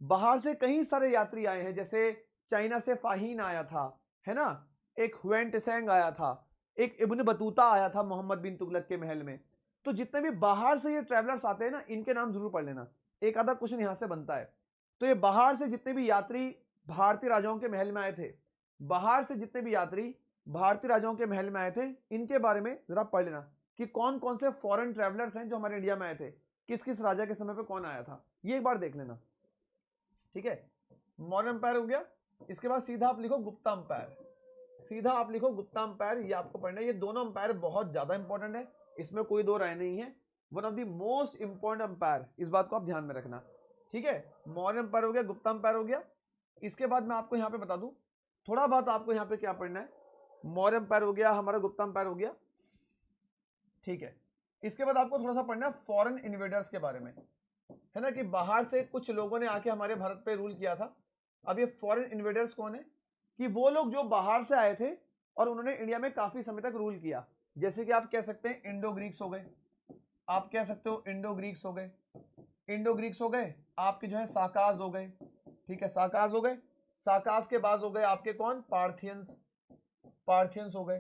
Speaker 1: बाहर से कई सारे यात्री आए हैं, जैसे चाइना से फाहीन आया था, है ना, एक हुएन त्सेंग आया था, एक इब्न बतूता आया था मोहम्मद बिन तुगलक के महल में। तो जितने भी बाहर से ये ट्रैवलर्स आते हैं ना, इनके नाम जरूर पढ़ लेना, एक आधा क्वेश्चन यहां से बनता है। तो ये बाहर से जितने भी यात्री भारतीय राजाओं के महल में आए थे, बाहर से जितने भी यात्री भारतीय राजाओं के महल में आए थे, इनके बारे में जरा पढ़ लेना कि कौन कौन से फॉरेन ट्रैवलर्स हैं जो हमारे इंडिया में आए थे, किस किस राजा के समय पे कौन आया था, ये एक बार देख लेना, ठीक है। मौर्यन अंपायर हो गया, इसके बाद सीधा आप लिखो गुप्ता अंपायर, सीधा आप लिखो गुप्ता अंपायर, ये आपको पढ़ना है। ये दोनों अंपायर बहुत ज्यादा इंपॉर्टेंट है, इसमें कोई दो राय नहीं है, one of the most important umpire, इस बात को आप ध्यान में रखना, ठीक है। मौर्यन अंपायर हो गया, गुप्ता अंपायर हो गया। इसके बाद मैं आपको यहाँ पे बता दूं, थोड़ा बात आपको यहाँ पे क्या पढ़ना है, मौर्य अंपायर हो गया, हमारा गुप्ता अंपायर हो गया, ठीक है। इसके बाद आपको थोड़ा सा पढ़ना है फॉरेन इन्वेडर्स के बारे में, है ना, कि बाहर से कुछ लोगों ने आके हमारे भारत पे रूल किया था। अब ये फॉरेन इन्वेडर्स कौन है, कि वो लोग जो बाहर से आए थे और उन्होंने इंडिया में काफी समय तक रूल किया। जैसे कि आप कह सकते हैं इंडो ग्रीक्स हो गए, आप कह सकते हो इंडो ग्रीक्स हो गए, इंडो ग्रीक्स हो गए, आपके जो है साकाज हो गए, ठीक है, साकाज हो गए। साकाज के बाद हो गए आपके कौन, पार्थियंस, पार्थियंस हो गए,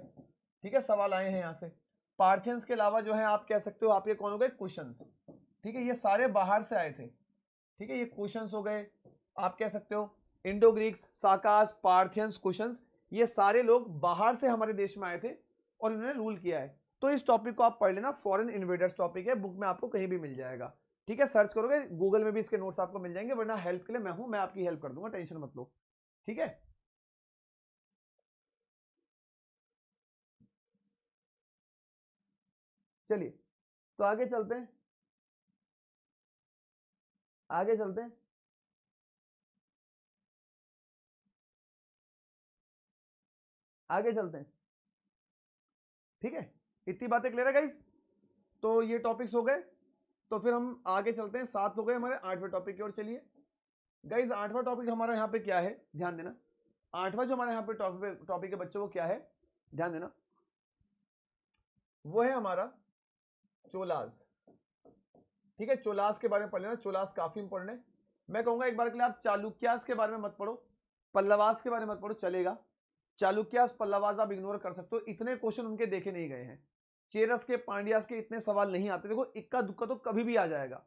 Speaker 1: ठीक है, सवाल आए हैं यहां से। पार्थियंस के अलावा जो है आप कह सकते हो आपके कौन हो गए, कुशन्स, ठीक है, ये सारे बाहर से आए थे, ठीक है, ये कुशन्स हो गए। आप कह सकते हो इंडो ग्रीक्स, साकास, पार्थियंस, कुशन्स, ये सारे लोग बाहर से हमारे देश में आए थे और इन्होंने रूल किया है। तो इस टॉपिक को आप पढ़ लेना, फॉरेन इन्वेडर्स टॉपिक है, बुक में आपको कहीं भी मिल जाएगा, ठीक है, सर्च करोगे गूगल में भी इसके नोट्स आपको मिल जाएंगे, वरना हेल्प के लिए मैं हूं, मैं आपकी हेल्प कर दूंगा, टेंशन मत लो, ठीक है। चलिए तो आगे चलते हैं, आगे चलते हैं, आगे चलते हैं, ठीक है, इतनी बातें क्लियर है गाइस। तो ये टॉपिक्स हो गए, तो फिर हम आगे चलते हैं, 7 हो गए हमारे, 8वें टॉपिक की ओर चलिए गाइस। 8वां टॉपिक हमारा यहाँ पे क्या है, ध्यान देना, 8वां जो हमारे यहाँ पे टॉपिक है बच्चों, वो क्या है, ध्यान देना, वो है हमारा चोलास, ठीक है। चोलास के बारे में पढ़ लेना, चोलास काफी इंपॉर्टेंट है। मैं कहूंगा एक बार के लिए आप चालुक्यास के बारे में मत पढ़ो, पल्लवास के बारे में मत पढ़ो, चलेगा, चालुक्यास पल्लवास आप इग्नोर कर सकते हो, इतने क्वेश्चन उनके देखे नहीं गए हैं। चेरस के, पांड्यास के इतने सवाल नहीं आते, देखो इक्का दुक्का तो कभी भी आ जाएगा।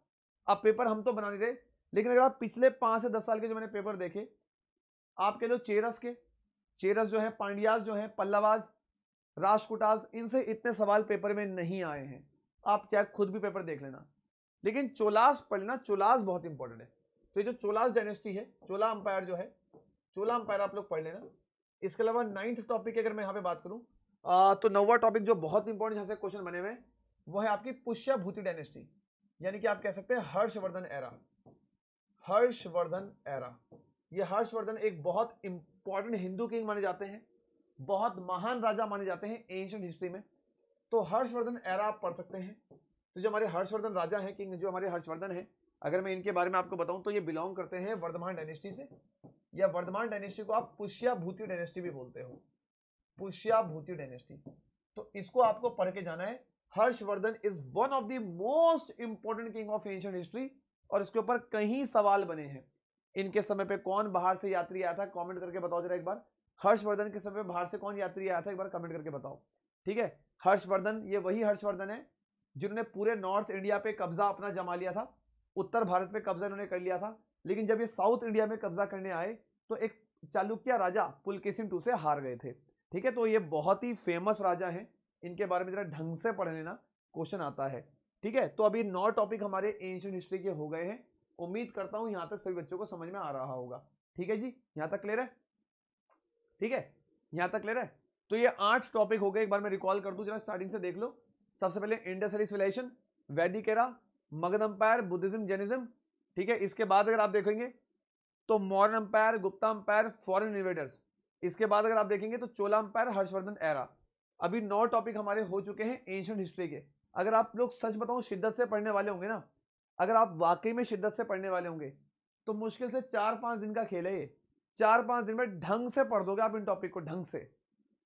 Speaker 1: अब पेपर हम तो बना नहीं रहे, लेकिन अगर आप पिछले 5 से 10 साल के जो मैंने पेपर देखे, आप कह लो चेरस के, चेरस जो है, पांड्यास जो है, पल्लवास, राष्ट्रकूटाज, इनसे इतने सवाल पेपर में नहीं आए हैं, आप चाहे खुद भी पेपर देख लेना। लेकिन चोलास पढ़ लेना, चोलास बहुत इंपॉर्टेंट है। तो ये जो चोलास डायनेस्टी है, चोला अंपायर जो है, चोला अंपायर आप लोग पढ़ लेना। इसके अलावा 9th टॉपिक की अगर मैं यहाँ पे बात करूं तो 9वां टॉपिक जो बहुत इंपॉर्टेंट यहाँ से क्वेश्चन बने हुए हैं वो है आपकी पुष्यभूति डायनेस्टी, यानी कि आप कह सकते हैं हर्षवर्धन एरा। हर्षवर्धन एरा, ये हर्षवर्धन एक बहुत इंपॉर्टेंट हिंदू किंग माने जाते हैं, बहुत महान राजा माने जाते हैं एंशिएंट हिस्ट्री में। तो हर्षवर्धन एरा आप पढ़ सकते हैं। तो जो हमारे हर्षवर्धन राजा हैं, किंग जो हमारे हर्षवर्धन है, अगर मैं इनके बारे में आपको बताऊं तो ये बिलोंग करते हैं वर्धमान डायनेस्टी से, या वर्धमान डायनेस्टी को आप पुष्यभूति डायनेस्टी भी बोलते हो, पुष्यभूति डायनेस्टी। तो इसको आपको पढ़ के जाना है। Harshvardhan is one of the most important king of ancient history, और इसके ऊपर कई सवाल बने हैं। इनके समय पे कौन बाहर से यात्री आया था, कमेंट करके बताओ जरा एक बार। हर्षवर्धन के समय बाहर से कौन यात्री आया था, एक बार कमेंट करके बताओ। ठीक है, हर्षवर्धन, ये वही हर्षवर्धन है जिन्होंने पूरे नॉर्थ इंडिया पे कब्जा अपना जमा लिया था, उत्तर भारत पे कब्जा इन्होंने कर लिया था। लेकिन जब ये साउथ इंडिया में कब्जा करने आए तो एक चालुक्य राजा पुलकेशिन II से हार गए थे। ठीक है, तो ये बहुत ही फेमस राजा हैं, इनके बारे में जरा ढंग से पढ़ लेना, क्वेश्चन आता है। ठीक है, तो अभी 9 टॉपिक हमारे एंशिएंट हिस्ट्री के हो गए हैं। उम्मीद करता हूं यहां तक सभी बच्चों को समझ में आ रहा होगा। ठीक है जी, यहां तक क्लियर है? ठीक है, यहां तक क्लियर है? तो ये 8 टॉपिक हो गए, एक बार मैं रिकॉल कर दूं, जरा स्टार्टिंग से देख लो। सबसे पहले इंडस वैली सिविलाइजेशन, वैदिक era, Magadh umpire, Buddhism, Jainism. ठीक है, इसके बाद अगर आप देखेंगे तो Mauryan umpire, Gupta umpire, foreign invaders. इसके बाद अगर आप देखेंगे तो चोला अंपायर, हर्षवर्धन एरा। अभी 9 टॉपिक हमारे हो चुके हैं एंशिएंट हिस्ट्री के। अगर आप लोग सच बताऊं शिद्दत से पढ़ने वाले होंगे ना, अगर आप वाकई में शिद्दत से पढ़ने वाले होंगे तो मुश्किल से 4-5 दिन का खेल है ये। 4-5 दिन में ढंग से पढ़ दोगे आप इन टॉपिक को, ढंग से।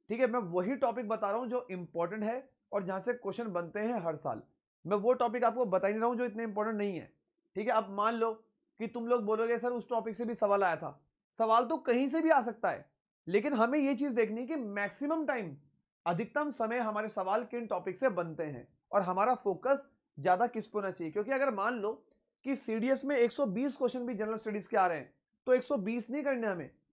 Speaker 1: ठीक है, मैं वही टॉपिक बता रहा हूं जो इंपॉर्टेंट है और जहां से क्वेश्चन बनते हैं हर साल। मैं वो टॉपिक आपको बता ही नहीं रहा हूं जो इतने इंपॉर्टेंट नहीं है। ठीक है, अब मान लो कि तुम लोग बोलोगे सर उस टॉपिक से भी सवाल आया था। सवाल तो कहीं से भी आ सकता है, लेकिन हमें यह चीज देखनी है कि मैक्सिमम टाइम, अधिकतम समय हमारे सवाल किन टॉपिक से बनते हैं और हमारा फोकस ज्यादा किस पर होना चाहिए। क्योंकि अगर मान लो कि सीडीएस में 120 क्वेश्चन भी जनरल स्टडीज के आ रहे हैं तो 120 नहीं करने,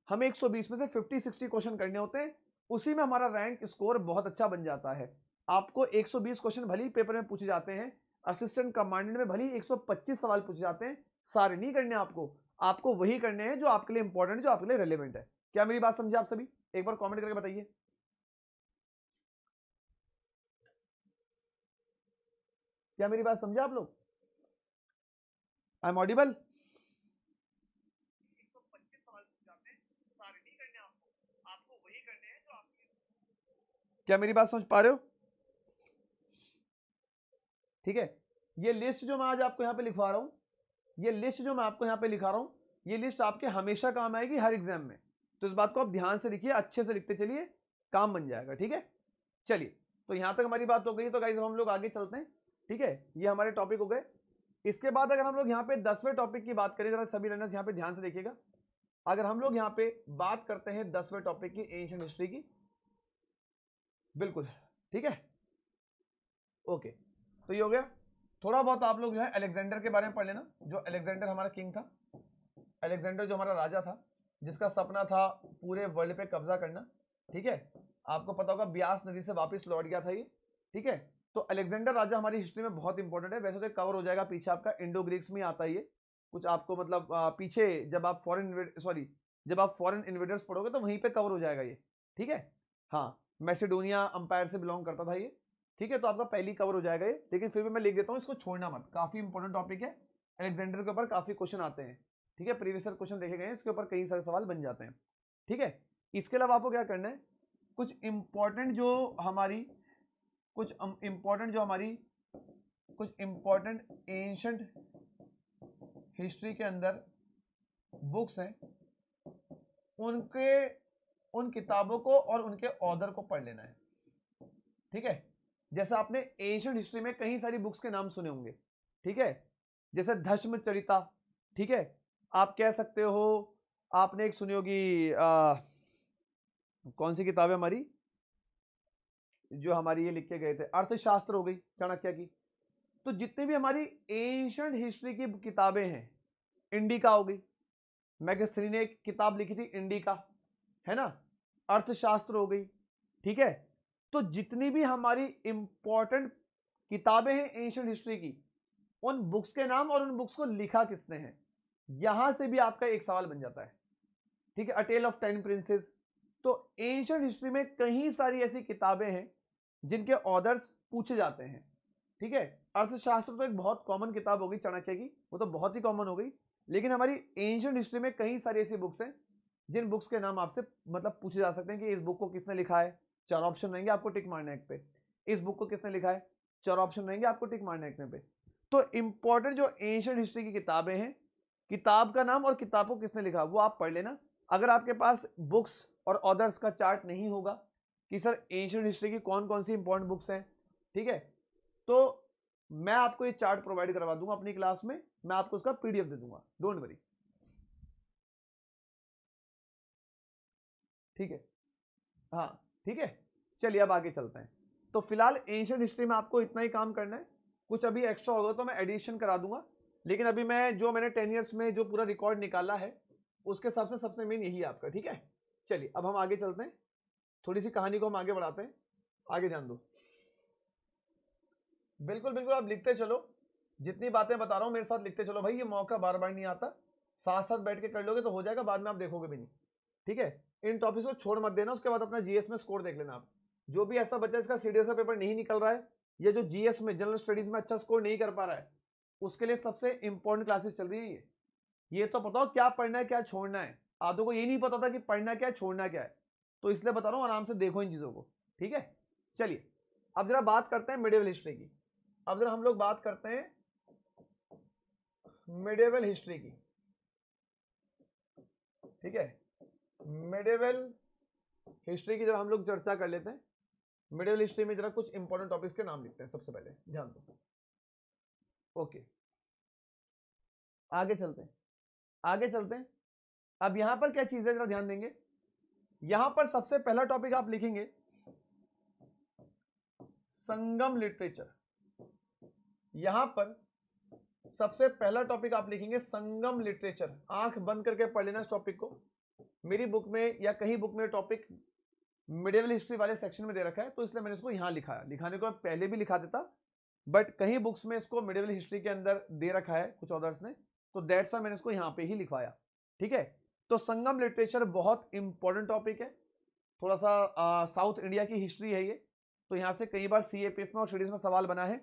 Speaker 1: हमें 120 में से 50-60 क्वेश्चन करने होते हैं, उसी में हमारा रैंक स्कोर बहुत अच्छा बन जाता है। आपको 120 क्वेश्चन भले ही पेपर में पूछे जाते हैं, असिस्टेंट कमांडेंट में भले ही 125 सवाल पूछे जाते हैं, सारे नहीं करने आपको वही करने हैं जो आपके लिए इंपॉर्टेंट, जो आपके लिए रेलेवेंट है। क्या मेरी बात समझे आप सभी? एक बार कमेंट करके बताइए, क्या मेरी बात समझे आप लोग? आई एम ऑडिबल? क्या मेरी बात समझ पा रहे हो? ठीक है, ये लिस्ट जो मैं आज आपको यहां पे लिखवा रहा हूं, ये लिस्ट जो मैं आपको यहां पे लिखा रहा हूं, ये लिस्ट आपके हमेशा काम आएगी हर एग्जाम में। तो इस बात को आप ध्यान से लिखिए, अच्छे से लिखते चलिए, काम बन जाएगा। ठीक है, चलिए, तो यहां तक हमारी बात हो गई। तो गाइस हम लोग आगे चलते हैं। ठीक है, ये हमारे टॉपिक हो गए। इसके बाद अगर हम लोग यहाँ पे 10वें टॉपिक की बात करें, जरा सभी रनर्स यहाँ पे ध्यान से देखिएगा। अगर हम लोग यहाँ पे बात करते हैं 10वें टॉपिक की, एंशिएंट हिस्ट्री की, बिल्कुल ठीक है, ओके। तो ये हो गया। थोड़ा बहुत आप लोग जो है अलेक्जेंडर के बारे में पढ़ लेना, जो अलेक्जेंडर हमारा किंग था, अलेक्जेंडर जो हमारा राजा था, जिसका सपना था पूरे वर्ल्ड पे कब्जा करना। ठीक है, आपको पता होगा ब्यास नदी से वापस लौट गया था ये। ठीक है, तो अलेक्जेंडर राजा हमारी हिस्ट्री में बहुत इंपॉर्टेंट है। वैसे तो कवर हो जाएगा पीछे, आपका इंडो ग्रीक्स में आता है ये कुछ, आपको मतलब पीछे जब आप जब आप फॉरेन इन्वेडर्स पढ़ोगे तो वहीं पे कवर हो जाएगा ये। ठीक है, हाँ, मैसेडोनिया अंपायर से बिलोंग करता था ये। ठीक है, तो आपका पहली कवर हो जाएगा ये, लेकिन फिर भी मैं लिख देता हूँ, इसको छोड़ना मत, काफी इंपॉर्टेंट टॉपिक है। अलेक्जेंडर के ऊपर काफी क्वेश्चन आते हैं। ठीक है, प्रीवियस क्वेश्चन देखे गए हैं, इसके ऊपर कई सारे सवाल बन जाते हैं। ठीक है, इसके अलावा आपको क्या करना है, कुछ इंपॉर्टेंट जो हमारी कुछ इंपॉर्टेंट एंशिएंट हिस्ट्री के अंदर बुक्स हैं, उन किताबों को और उनके ऑथर को पढ़ लेना है। ठीक है, जैसे आपने एंशिएंट हिस्ट्री में कई सारी बुक्स के नाम सुने होंगे। ठीक है, जैसे धर्मचरिता। ठीक है, आप कह सकते हो, आपने एक सुनी होगी, कौन सी किताब है हमारी, जो हमारी ये लिख के गए थे, अर्थशास्त्र हो गई चाणक्य की। तो जितनी भी हमारी एंशिएंट हिस्ट्री की किताबें हैं, इंडिका हो गई, मैगस्थनी ने एक किताब लिखी थी इंडिका, है ना, अर्थशास्त्र हो गई। ठीक है, तो जितनी भी हमारी इंपॉर्टेंट किताबें हैं एंशिएंट हिस्ट्री की, उन बुक्स के नाम और उन बुक्स को लिखा किसने है, यहां से भी आपका एक सवाल बन जाता है। ठीक है, अ टेल ऑफ 10 प्रिंसेस। तो एंशिएंट हिस्ट्री में कई सारी ऐसी किताबें हैं जिनके ऑथर्स पूछे जाते हैं। ठीक है, अर्थशास्त्र तो एक बहुत कॉमन किताब होगी चाणक्य की, वो तो बहुत ही कॉमन हो गई, लेकिन हमारी एंशिएंट हिस्ट्री में कई सारी ऐसी बुक्स हैं जिन बुक्स के नाम आपसे मतलब पूछे जा सकते हैं कि इस बुक को किसने लिखा है, 4 ऑप्शन रहेंगे, आपको टिक मारना है एक पे। इस बुक को किसने लिखा है, 4 ऑप्शन रहेंगे, आपको टिक मारना है एक पे। तो इंपॉर्टेंट जो एंशिएंट हिस्ट्री की किताबें हैं, किताब का नाम और किताब को किसने लिखा वो आप पढ़ लेना। अगर आपके पास बुक्स और ऑथर्स का चार्ट नहीं होगा कि सर एंशिएंट हिस्ट्री की कौन कौन सी इंपॉर्टेंट बुक्स हैं, ठीक है, तो मैं आपको ये चार्ट प्रोवाइड करवा दूंगा अपनी क्लास में, मैं आपको उसका पीडीएफ दे दूंगा, डोंट वरी। ठीक है, हाँ ठीक है, चलिए अब आगे चलते हैं। तो फिलहाल एंशिएंट हिस्ट्री में आपको इतना ही काम करना है, कुछ अभी एक्स्ट्रा होगा तो मैं एडिशन करा दूंगा, लेकिन अभी मैं जो मैंने 10 ईयर्स में जो पूरा रिकॉर्ड निकाला है उसके हिसाब से सबसे मेन यही है आपका। ठीक है, चलिए अब हम आगे चलते हैं, थोड़ी सी कहानी को हम आगे बढ़ाते हैं, आगे ध्यान दो। बिल्कुल बिल्कुल, आप लिखते चलो, जितनी बातें बता रहा हूं मेरे साथ लिखते चलो भाई, ये मौका बार बार नहीं आता, साथ साथ बैठ के कर लोगे तो हो जाएगा, बाद में आप देखोगे भी नहीं। ठीक है, इन टॉपिक्स को छोड़ मत देना, उसके बाद अपना जीएस में स्कोर देख लेना आप। जो भी ऐसा बच्चा इसका सीडीएस का पेपर नहीं निकल रहा है, या जो जीएस में जनरल स्टडीज में अच्छा स्कोर नहीं कर पा रहा है, उसके लिए सबसे इंपॉर्टेंट क्लासेस चल रही है ये तो बताओ क्या पढ़ना है क्या छोड़ना है। आधों को ये नहीं पता था कि पढ़ना क्या है छोड़ना क्या है, तो इसलिए बता रहा हूं आराम से देखो इन चीजों को। ठीक है, चलिए अब जरा बात करते हैं मिडिवल हिस्ट्री की। अब जरा हम लोग बात करते हैं मिडिवल हिस्ट्री की। ठीक है, मिडिवल हिस्ट्री की जरा हम लोग चर्चा कर लेते हैं। मिडिवल हिस्ट्री में जरा कुछ इंपॉर्टेंट टॉपिक्स के नाम लिखते हैं सबसे पहले, ध्यान दो। ओके, आगे चलते हैं, आगे चलते हैं। अब यहां पर क्या चीज है जरा ध्यान देंगे, यहां पर सबसे पहला टॉपिक आप लिखेंगे संगम लिटरेचर। यहां पर सबसे पहला टॉपिक आप लिखेंगे संगम लिटरेचर। आंख बंद करके पढ़ लेना इस टॉपिक को, मेरी बुक में या कहीं बुक में टॉपिक मिडिवल हिस्ट्री वाले सेक्शन में दे रखा है, तो इसलिए मैंने इसको यहां लिखा है। लिखाने को पहले भी लिखा देता, बट कहीं बुक्स में इसको मिडिवल हिस्ट्री के अंदर दे रखा है कुछ ऑथर्स ने, तो दैट्स व्हाई मैंने इसको यहां पे ही लिखवाया। ठीक है, तो संगम लिटरेचर बहुत इंपॉर्टेंट टॉपिक है, थोड़ा सा साउथ इंडिया की हिस्ट्री है ये, तो यहां से कई बार सीएपीएफ में और स्टडीज में सवाल बना है,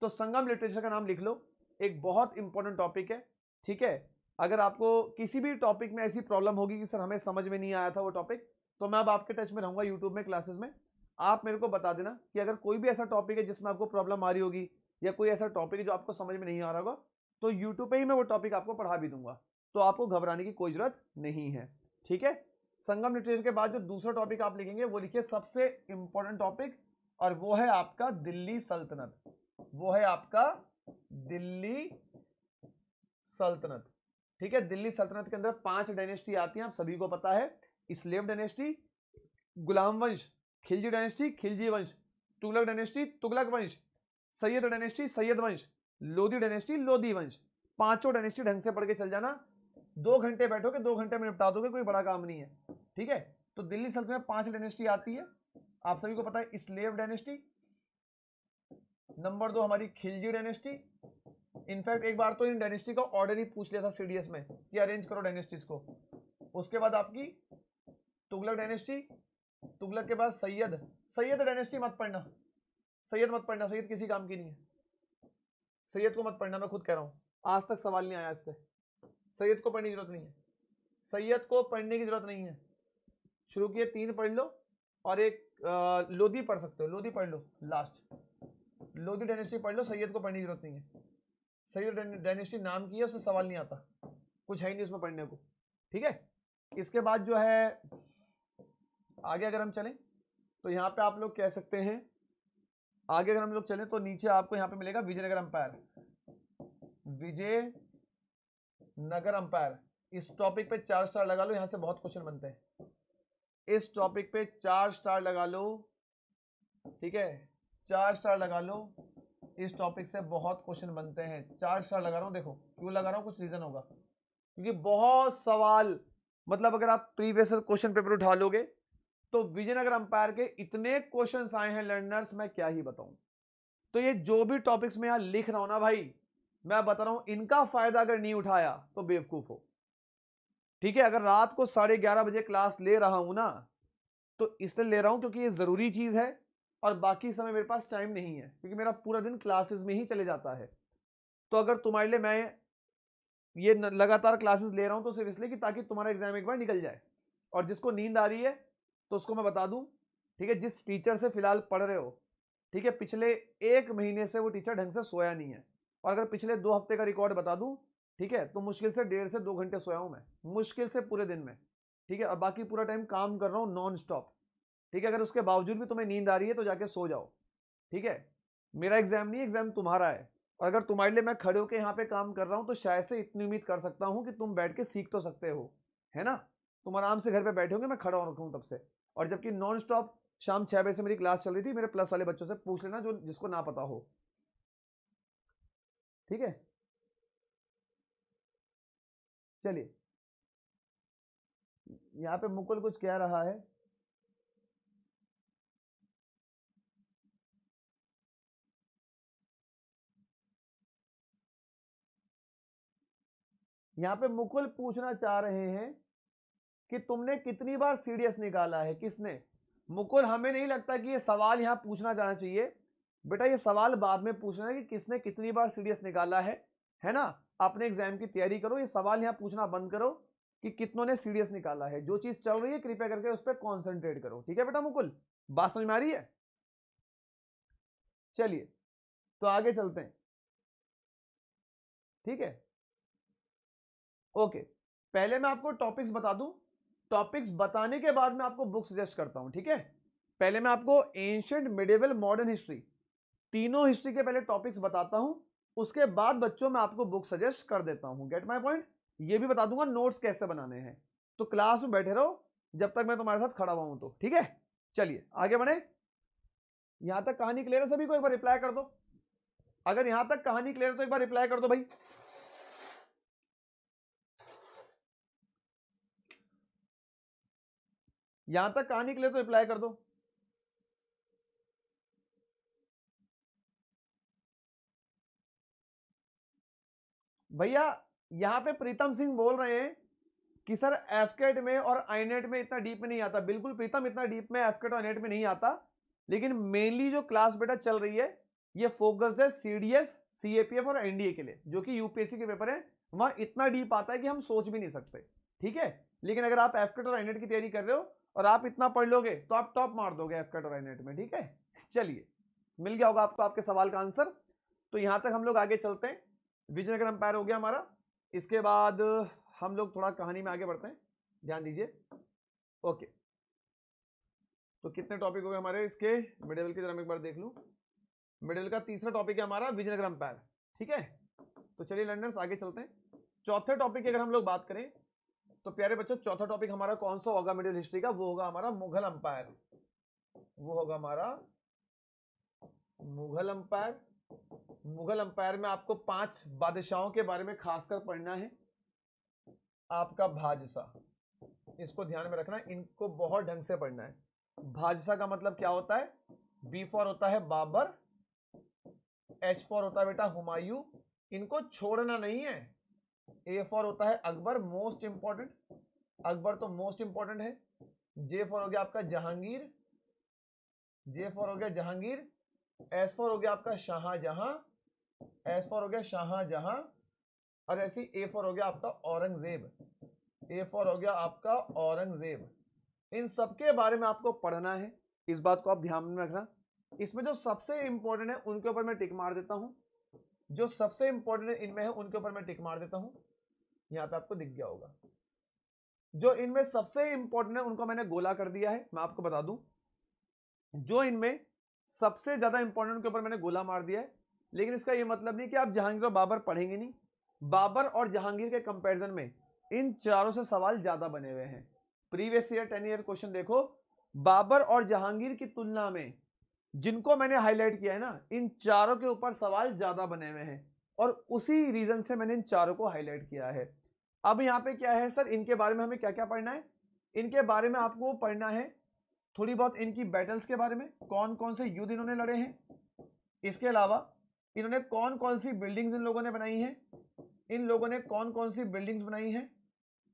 Speaker 1: तो संगम लिटरेचर का नाम लिख लो, एक बहुत इंपॉर्टेंट टॉपिक है। ठीक है, अगर आपको किसी भी टॉपिक में ऐसी प्रॉब्लम होगी कि सर हमें समझ में नहीं आया था वो टॉपिक, तो मैं अब आपके टच में रहूंगा यूट्यूब में क्लासेस में, आप मेरे को बता देना कि अगर कोई भी ऐसा टॉपिक है जिसमें आपको प्रॉब्लम आ रही होगी, या कोई ऐसा टॉपिक है जो आपको समझ में नहीं आ रहा होगा, तो यूट्यूब पे ही मैं वो टॉपिक आपको पढ़ा भी दूंगा, तो आपको घबराने की कोई जरूरत नहीं है। ठीक है, संगम लिटरेचर के बाद जो दूसरा टॉपिक आप लिखेंगे वो लिखिए सबसे इंपॉर्टेंट टॉपिक, और वो है आपका दिल्ली सल्तनत। वो है आपका दिल्ली सल्तनत। ठीक है, दिल्ली सल्तनत के अंदर 5 डायनेस्टी आती हैं, आप सभी को पता है, स्लेव डायनेस्टी, गुलाम वंश, खिलजी डायनेस्टी, खिलजी वंश, तुगलक डायनेस्टी, तुगलक वंश, सैयद डायनेस्टी, सैयद वंश, लोधी डायनेस्टी, लोधी वंश। पांचों डायनेस्टी ढंग से पढ़ के चल जाना, 2 घंटे बैठोगे 2 घंटे में निपटा दोगे, कोई बड़ा काम नहीं है। ठीक है, तो दिल्ली सल्तनत में 5 डायनेस्टी आती है, आप सभी को पता है, स्लेव डायनेस्टी, नंबर 2 हमारी खिलजी डायनेस्टी। इनफैक्ट एक बार तो इन डायनेस्टी का ऑर्डर ही पूछ लिया था सीडीएस में कि अरेंज करो डायनेस्टीज को। उसके बाद आपकी तुगलक डायनेस्टी, तुगलक के बाद सैयद, सैयद डायनेस्टी मत पढ़ना, सैयद मत पढ़ना, सैयद किसी काम की नहीं है, सैयद को मत पढ़ना, मैं खुद कह रहा हूं, आज तक सवाल नहीं आया इससे, सैयद को पढ़ने की जरूरत नहीं है, सैयद को पढ़ने की जरूरत नहीं है। शुरू किए 3 पढ़ लो, और एक लोधी पढ़ सकते हो, लोधी पढ़ लो, लास्ट लोधी डायनेस्टी पढ़ लो, सैयद को पढ़ने की जरूरत नहीं है। सैयद डायनेस्टी नाम की है, उससे सवाल नहीं आता, कुछ है ही नहीं उसमें पढ़ने को। ठीक है, इसके बाद जो है आगे अगर हम चलें तो यहां पे आप लोग कह सकते हैं, आगे अगर हम लोग चलें तो नीचे आपको यहां पे मिलेगा विजयनगर अंपायर, विजयनगर अंपायर। इस टॉपिक पे 4 स्टार लगा लो, यहां से बहुत क्वेश्चन बनते हैं, इस टॉपिक पे 4 स्टार लगा लो। ठीक है, 4 स्टार लगा लो, इस टॉपिक से बहुत क्वेश्चन बनते हैं। 4 स्टार लगा रहा हूं, देखो क्यों लगा रहा हूं, कुछ रीजन होगा, क्योंकि बहुत सवाल, मतलब अगर आप प्रीवियस क्वेश्चन पेपर उठा लोगे तो विजयनगर अंपायर के इतने क्वेश्चंस आए हैं लर्नर्स, मैं क्या ही बताऊं। तो ये जो भी टॉपिक्स में यहां लिख रहा हूं ना भाई, मैं बता रहा हूं, इनका फायदा अगर नहीं उठाया तो बेवकूफ हो। ठीक है, अगर रात को 11:30 बजे क्लास ले रहा हूं ना, तो इसलिए ले रहा हूं क्योंकि ये जरूरी चीज है, और बाकी समय मेरे पास टाइम नहीं है, क्योंकि मेरा पूरा दिन क्लासेस में ही चले जाता है। तो अगर तुम्हारे लिए मैं ये लगातार क्लासेस ले रहा हूं तो सिर्फ इसलिए कि ताकि तुम्हारा एग्जाम एक बार निकल जाए। और जिसको नींद आ रही है तो उसको मैं बता दूं, ठीक है, जिस टीचर से फिलहाल पढ़ रहे हो, ठीक है, पिछले 1 महीने से वो टीचर ढंग से सोया नहीं है, और अगर पिछले 2 हफ्ते का रिकॉर्ड बता दूं, ठीक है, तो मुश्किल से 1.5 से 2 घंटे सोया हूं मैं, मुश्किल से पूरे दिन में। ठीक है, और बाकी पूरा टाइम काम कर रहा हूं नॉन स्टॉप। ठीक है, अगर उसके बावजूद भी तुम्हें नींद आ रही है तो जाके सो जाओ। ठीक है, मेरा एग्जाम नहीं, एग्जाम तुम्हारा है, और अगर तुम्हारे लिए मैं खड़े होकर यहाँ पे काम कर रहा हूँ तो शायद से इतनी उम्मीद कर सकता हूँ कि तुम बैठ के सीख तो सकते हो, है ना। तुम आराम से घर पे बैठे होंगे, मैं खड़ा हो रखा हूँ तब से, और जबकि नॉन स्टॉप शाम 6 बजे से मेरी क्लास चल रही थी। मेरे प्लस वाले बच्चों से पूछ लेना जो जिसको ना पता हो। ठीक है, चलिए, यहाँ पे मुकुल कुछ कह रहा है। यहाँ पे मुकुल पूछना चाह रहे हैं कि तुमने कितनी बार सीडीएस निकाला है। किसने? मुकुल, हमें नहीं लगता कि ये सवाल यहाँ पूछना जाना चाहिए बेटा, ये सवाल बाद में पूछना है कि किसने कितनी बार सीडीएस निकाला है ना। अपने एग्जाम की तैयारी करो, ये सवाल यहाँ पूछना बंद करो कि कितनों ने सीडीएस निकाला है। जो चीज चल रही है कृपया करके उस पर कॉन्सेंट्रेट करो। ठीक है बेटा मुकुल, बात समझ में आ रही है? चलिए, तो आगे चलते हैं। ठीक है, ओके, पहले मैं आपको टॉपिक्स बता दूं, टॉपिक्स बताने के बाद मैं आपको बुक सजेस्ट करता हूं। ठीक है, पहले मैं आपको एंशिएंट, मिडिवल, मॉडर्न हिस्ट्री, तीनों हिस्ट्री के पहले टॉपिक्स बताता हूं, उसके बाद बच्चों मैं आपको बुक सजेस्ट कर देता हूं। Gate my point? ये भी बता दूंगा नोट्स कैसे बनाने हैं। तो क्लास में बैठे रहो जब तक मैं तुम्हारे साथ खड़ा हुआ हूं। तो ठीक है, चलिए आगे बढ़े। यहां तक कहानी क्लियर है सभी को? एक बार रिप्लाई कर दो। अगर यहां तक कहानी क्लियर है तो एक बार रिप्लाई कर दो भाई। यहां तक कहानी क्लियर तो रिप्लाई कर दो। भैया यहां पे प्रीतम सिंह बोल रहे हैं कि सर एफकेट में और आईनेट में इतना डीप में नहीं आता। बिल्कुल प्रीतम, इतना डीप में एफकेट और आईनेट में नहीं आता, लेकिन मेनली जो क्लास बेटा चल रही है ये फोकस्ड है सीडीएस, सीएपीएफ और एनडीए के लिए, जो कि यूपीएससी के पेपर है। वहां इतना डीप आता है कि हम सोच भी नहीं सकते। ठीक है, लेकिन अगर आप एफकेट और आईनेट की तैयारी कर रहे हो और आप इतना पढ़ लोगे तो आप टॉप मार दोगे एफकेट और आईनेट में। ठीक है, चलिए, मिल गया होगा आपको आपके सवाल का आंसर। तो यहां तक हम लोग आगे चलते हैं। विजयनगर अंपायर हो गया हमारा। इसके बाद हम लोग थोड़ा कहानी में आगे बढ़ते हैं, ध्यान दीजिए। ओके, तो कितने टॉपिक हो गए हमारे इसके? मिडिल की तरह एक बार देख लूं। मिडिल का तीसरा टॉपिक है हमारा विजयनगर अंपायर। ठीक है, तो चलिए लर्नर्स आगे चलते हैं। चौथे टॉपिक की अगर हम लोग बात करें तो प्यारे बच्चों, चौथा टॉपिक हमारा कौन सा होगा मिडिल हिस्ट्री का? वो होगा हमारा मुगल अंपायर। वो होगा हमारा मुगल अंपायर। मुगल अंपायर में आपको 5 बादशाहों के बारे में खासकर पढ़ना है। आपका भाजसा, इसको ध्यान में रखना, इनको बहुत ढंग से पढ़ना है। भाजसा का मतलब क्या होता है? बी फॉर होता है बाबर, एच फॉर होता है बेटा हुमायूं, इनको छोड़ना नहीं है। ए फॉर होता है अकबर, मोस्ट इंपॉर्टेंट, अकबर तो मोस्ट इंपॉर्टेंट है। जे फॉर हो गया आपका जहांगीर, जे फॉर हो गया जहांगीर। एस फॉर हो गया आपका शाहजहां, एस फॉर हो गया शाहजहां। और ऐसी ए फॉर हो गया आपका औरंगजेब, ए फॉर हो गया आपका औरंगजेब। इन सबके बारे में आपको पढ़ना है, इस बात को आप ध्यान में रखना। इसमें जो सबसे इंपॉर्टेंट है उनके ऊपर मैं टिक मार देता हूं, जो सबसे इंपॉर्टेंट इनमें है उनके ऊपर मैं टिक मार देता हूं। यहां पे आपको दिख गया होगा। जो इनमें सबसे इंपॉर्टेंट है उनको मैंने गोला कर दिया है। मैं आपको बता दूं, जो इनमें सबसे ज्यादा इंपॉर्टेंट के ऊपर मैंने गोला मार दिया है, लेकिन इसका यह मतलब नहीं कि आप जहांगीर और बाबर पढ़ेंगे नहीं। बाबर और जहांगीर के कंपैरिजन में इन चारों से सवाल ज्यादा बने हुए हैं। प्रीवियस ईयर 10 ईयर क्वेश्चन देखो, बाबर और जहांगीर की तुलना में जिनको मैंने हाईलाइट किया है ना, इन चारों के ऊपर सवाल ज्यादा बने हुए हैं, और उसी रीजन से मैंने इन चारों को हाईलाइट किया है। अब यहां पे क्या है सर, इनके बारे में हमें क्या क्या पढ़ना है? इनके बारे में आपको पढ़ना है थोड़ी बहुत इनकी बैटल्स के बारे में, कौन कौन से युद्ध इन्होंने लड़े हैं, इसके अलावा इन्होंने कौन कौन सी बिल्डिंग्स इन लोगों ने बनाई हैं, इन लोगों ने कौन कौन सी बिल्डिंग्स बनाई हैं,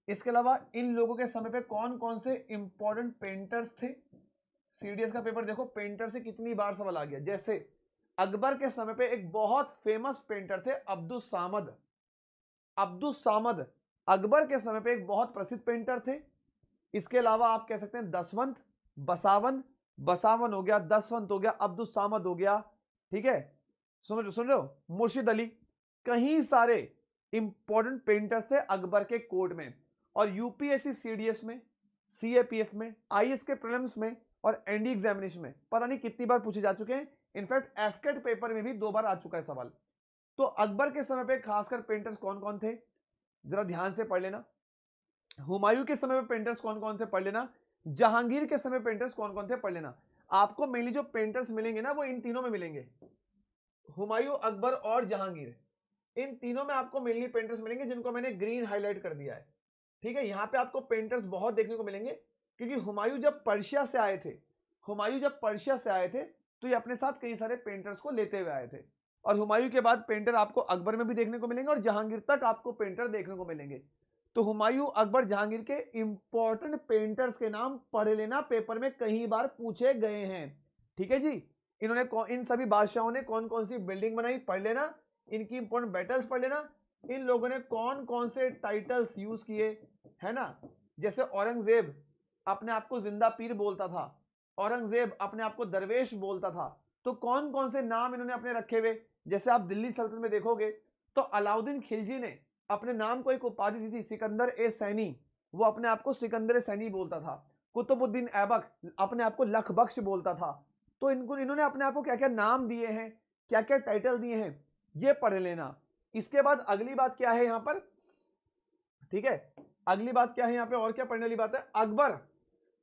Speaker 1: इसके अलावा इन लोगों के समय पे कौन कौन से इंपॉर्टेंट पेंटर्स थे। सीडीएस का पेपर देखो, पेंटर से कितनी बार सवाल आ गया। जैसे अकबर के समय पे एक बहुत फेमस पेंटर थे अब्दुस सामद। अब्दुस सामद अकबर के समय पे एक बहुत प्रसिद्ध पेंटर थे। इसके अलावा आप कह सकते हैं दसवंत, बसावन, बसावन हो गया, दसवंत हो गया, अब्दुस सामद हो गया, ठीक है। सुन रहे हो, मुर्शिद अली, कहीं सारे इंपॉर्टेंट पेंटर्स थे अकबर के कोर्ट में। और यूपीएससी सीडीएस में, सीएपीएफ में, आईएएस के प्रीलिम्स में और एनडी एग्जामिनेशन में पता नहीं कितनी बार पूछे जा चुके हैं। इनफैक्ट एफकेट पेपर में भी 2 बार आ चुका है सवाल। तो अकबर के समय पे खासकर पेंटर्स कौन कौन थे जरा ध्यान से पढ़ लेना। हुमायूं के समय पे पेंटर्स कौन कौन थे पढ़ लेना। जहांगीर के समय पेंटर्स कौन कौन थे पढ़ लेना। आपको मेनली जो पेंटर्स मिलेंगे ना वो इन तीनों में मिलेंगे, हुमायूं, अकबर और जहांगीर। इन तीनों में आपको मेनली पेंटर्स मिलेंगे जिनको मैंने ग्रीन हाईलाइट कर दिया है, ठीक है। यहां पे आपको पेंटर्स बहुत देखने को मिलेंगे क्योंकि हुमायूं जब पर्शिया से आए थे तो ये अपने साथ कई सारे पेंटर्स को लेते हुए आए थे। और हुमायूं के बाद पेंटर आपको अकबर में भी देखने को मिलेंगे और जहांगीर तक आपको पेंटर देखने को मिलेंगे। तो हुमायूं, अकबर, जहांगीर के इंपॉर्टेंट पेंटर्स के नाम पढ़ लेना, पेपर में कई बार पूछे गए हैं, ठीक है जी। इन्होंने इन सभी बादशाहों ने कौन कौन सी बिल्डिंग बनाई पढ़ लेना, इनकी इंपॉर्टेंट बैटल्स पढ़ लेना, इन लोगों ने कौन कौन से टाइटल्स यूज किए, है ना। जैसे औरंगजेब अपने आप को जिंदा पीर बोलता था, औरंगजेब अपने आप को दरवेश बोलता था। तो कौन कौन से नाम इन्होंने अपने रखे हुए, जैसे आप दिल्ली सल्तनत में देखोगे तो अलाउद्दीन खिलजी ने अपने नाम को एक उपाधि दी थी, सिकंदर ए सैनी। वो अपने आप को सिकंदर ए सैनी बोलता था। कुतुबुद्दीन ऐबक अपने आप को लख बख्श बोलता था। तो इन्होंने अपने आप को क्या क्या नाम दिए हैं, क्या क्या टाइटल दिए हैं, ये पढ़ लेना। इसके बाद अगली बात क्या है यहां पर, ठीक है, अगली बात क्या है यहां पे, और क्या पढ़ने वाली बात है, अकबर।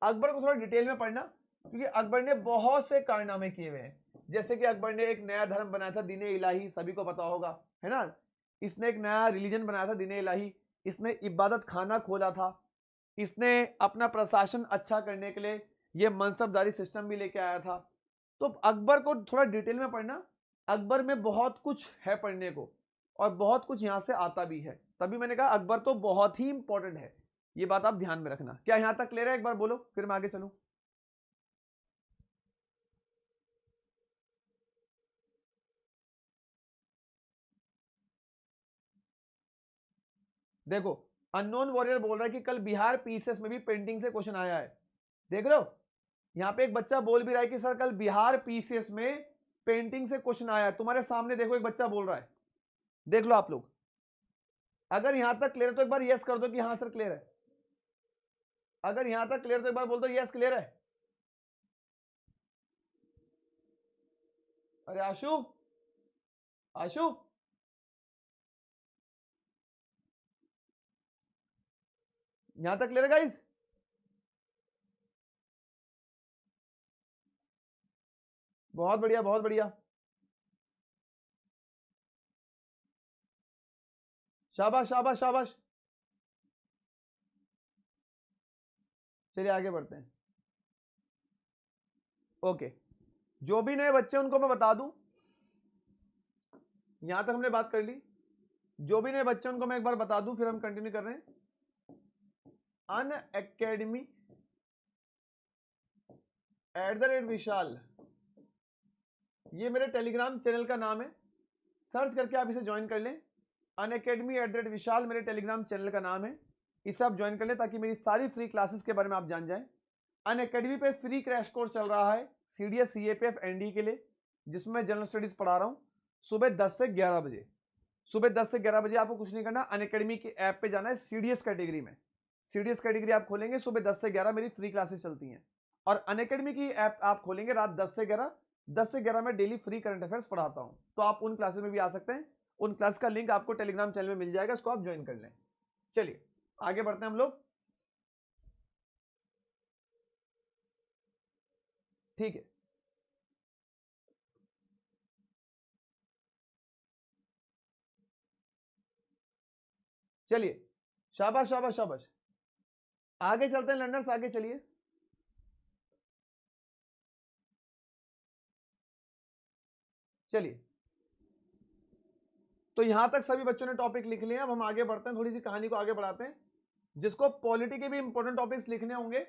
Speaker 1: अकबर को थोड़ा डिटेल में पढ़ना क्योंकि अकबर ने बहुत से कारनामे किए हुए हैं। जैसे कि अकबर ने एक नया धर्म बनाया था, दीन इलाही, सभी को पता होगा, है ना। इसने एक नया रिलीजन बनाया था, दीन इलाही। इसने इबादत खाना खोला था। इसने अपना प्रशासन अच्छा करने के लिए ये मनसबदारी सिस्टम भी लेके आया था। तो अकबर को थोड़ा डिटेल में पढ़ना, अकबर में बहुत कुछ है पढ़ने को और बहुत कुछ यहां से आता भी है। तभी मैंने कहा अकबर तो बहुत ही इंपॉर्टेंट है, ये बात आप ध्यान में रखना। क्या यहां तक क्लियर है, एक बार बोलो फिर मैं आगे चलूं। देखो अननोन वॉरियर बोल रहा है कि कल बिहार पीसीएस में भी पेंटिंग से क्वेश्चन आया है। देख रहे हो, यहां पे एक बच्चा बोल भी रहा है कि सर कल बिहार पीसीएस में पेंटिंग से क्वेश्चन आया है। तुम्हारे सामने देखो एक बच्चा बोल रहा है, देख लो आप लोग। अगर यहां तक क्लियर है तो एक बार यस कर दो कि हाँ सर क्लियर है। अगर यहां तक क्लियर तो एक बार बोल दो यस क्लियर है। अरे आशु, आशु, यहां तक क्लियर है गाइस। बहुत बढ़िया, बहुत बढ़िया, शाबाश शाबाश शाबाश। चलिए आगे बढ़ते हैं। ओके, जो भी नए बच्चे उनको मैं बता दूं, यहां तक हमने बात कर ली। जो भी नए बच्चे उनको मैं एक बार बता दूं, फिर हम कंटिन्यू कर रहे हैं। अन एकेडमी @विशाल, ये मेरे टेलीग्राम चैनल का नाम है। सर्च करके आप इसे ज्वाइन कर लें। अन एकेडमी @विशाल मेरे टेलीग्राम चैनल का नाम है। इसे आप ज्वाइन कर लें ताकि मेरी सारी फ्री क्लासेस के बारे में आप जान जाएं। अन एकेडमी पे फ्री क्रैश कोर्स चल रहा है सीडीएस, सीएपीएफ, एनडी के लिए, जिसमें मैं जनरल स्टडीज पढ़ा रहा हूं सुबह 10 से 11 बजे। सुबह 10 से 11 बजे आपको कुछ नहीं करना, अन एकेडमी की ऐप पे जाना है, सीडीएस कैटेगरी में। सीडीएस कैटेगरी आप खोलेंगे, सुबह 10 से 11 मेरी फ्री क्लासेस चलती हैं। और अन एकेडमी की ऐप आप खोलेंगे रात 10 से 11, 10 से 11 में डेली फ्री करंट अफेयर्स पढ़ाता हूं। तो आप उन क्लासेस में भी आ सकते हैं। उन क्लास का लिंक आपको टेलीग्राम चैनल में मिल जाएगा, इसको आप ज्वाइन कर लें। चलिए आगे बढ़ते हैं हम लोग, ठीक है। चलिए शाबाश शाबाश शाबाश, आगे चलते हैं लर्नर्स, आगे चलिए। चलिए, तो यहां तक सभी बच्चों ने टॉपिक लिख लिए। अब हम आगे बढ़ते हैं, थोड़ी सी कहानी को आगे बढ़ाते हैं। जिसको पॉलिटी के भी इंपॉर्टेंट टॉपिक्स लिखने होंगे,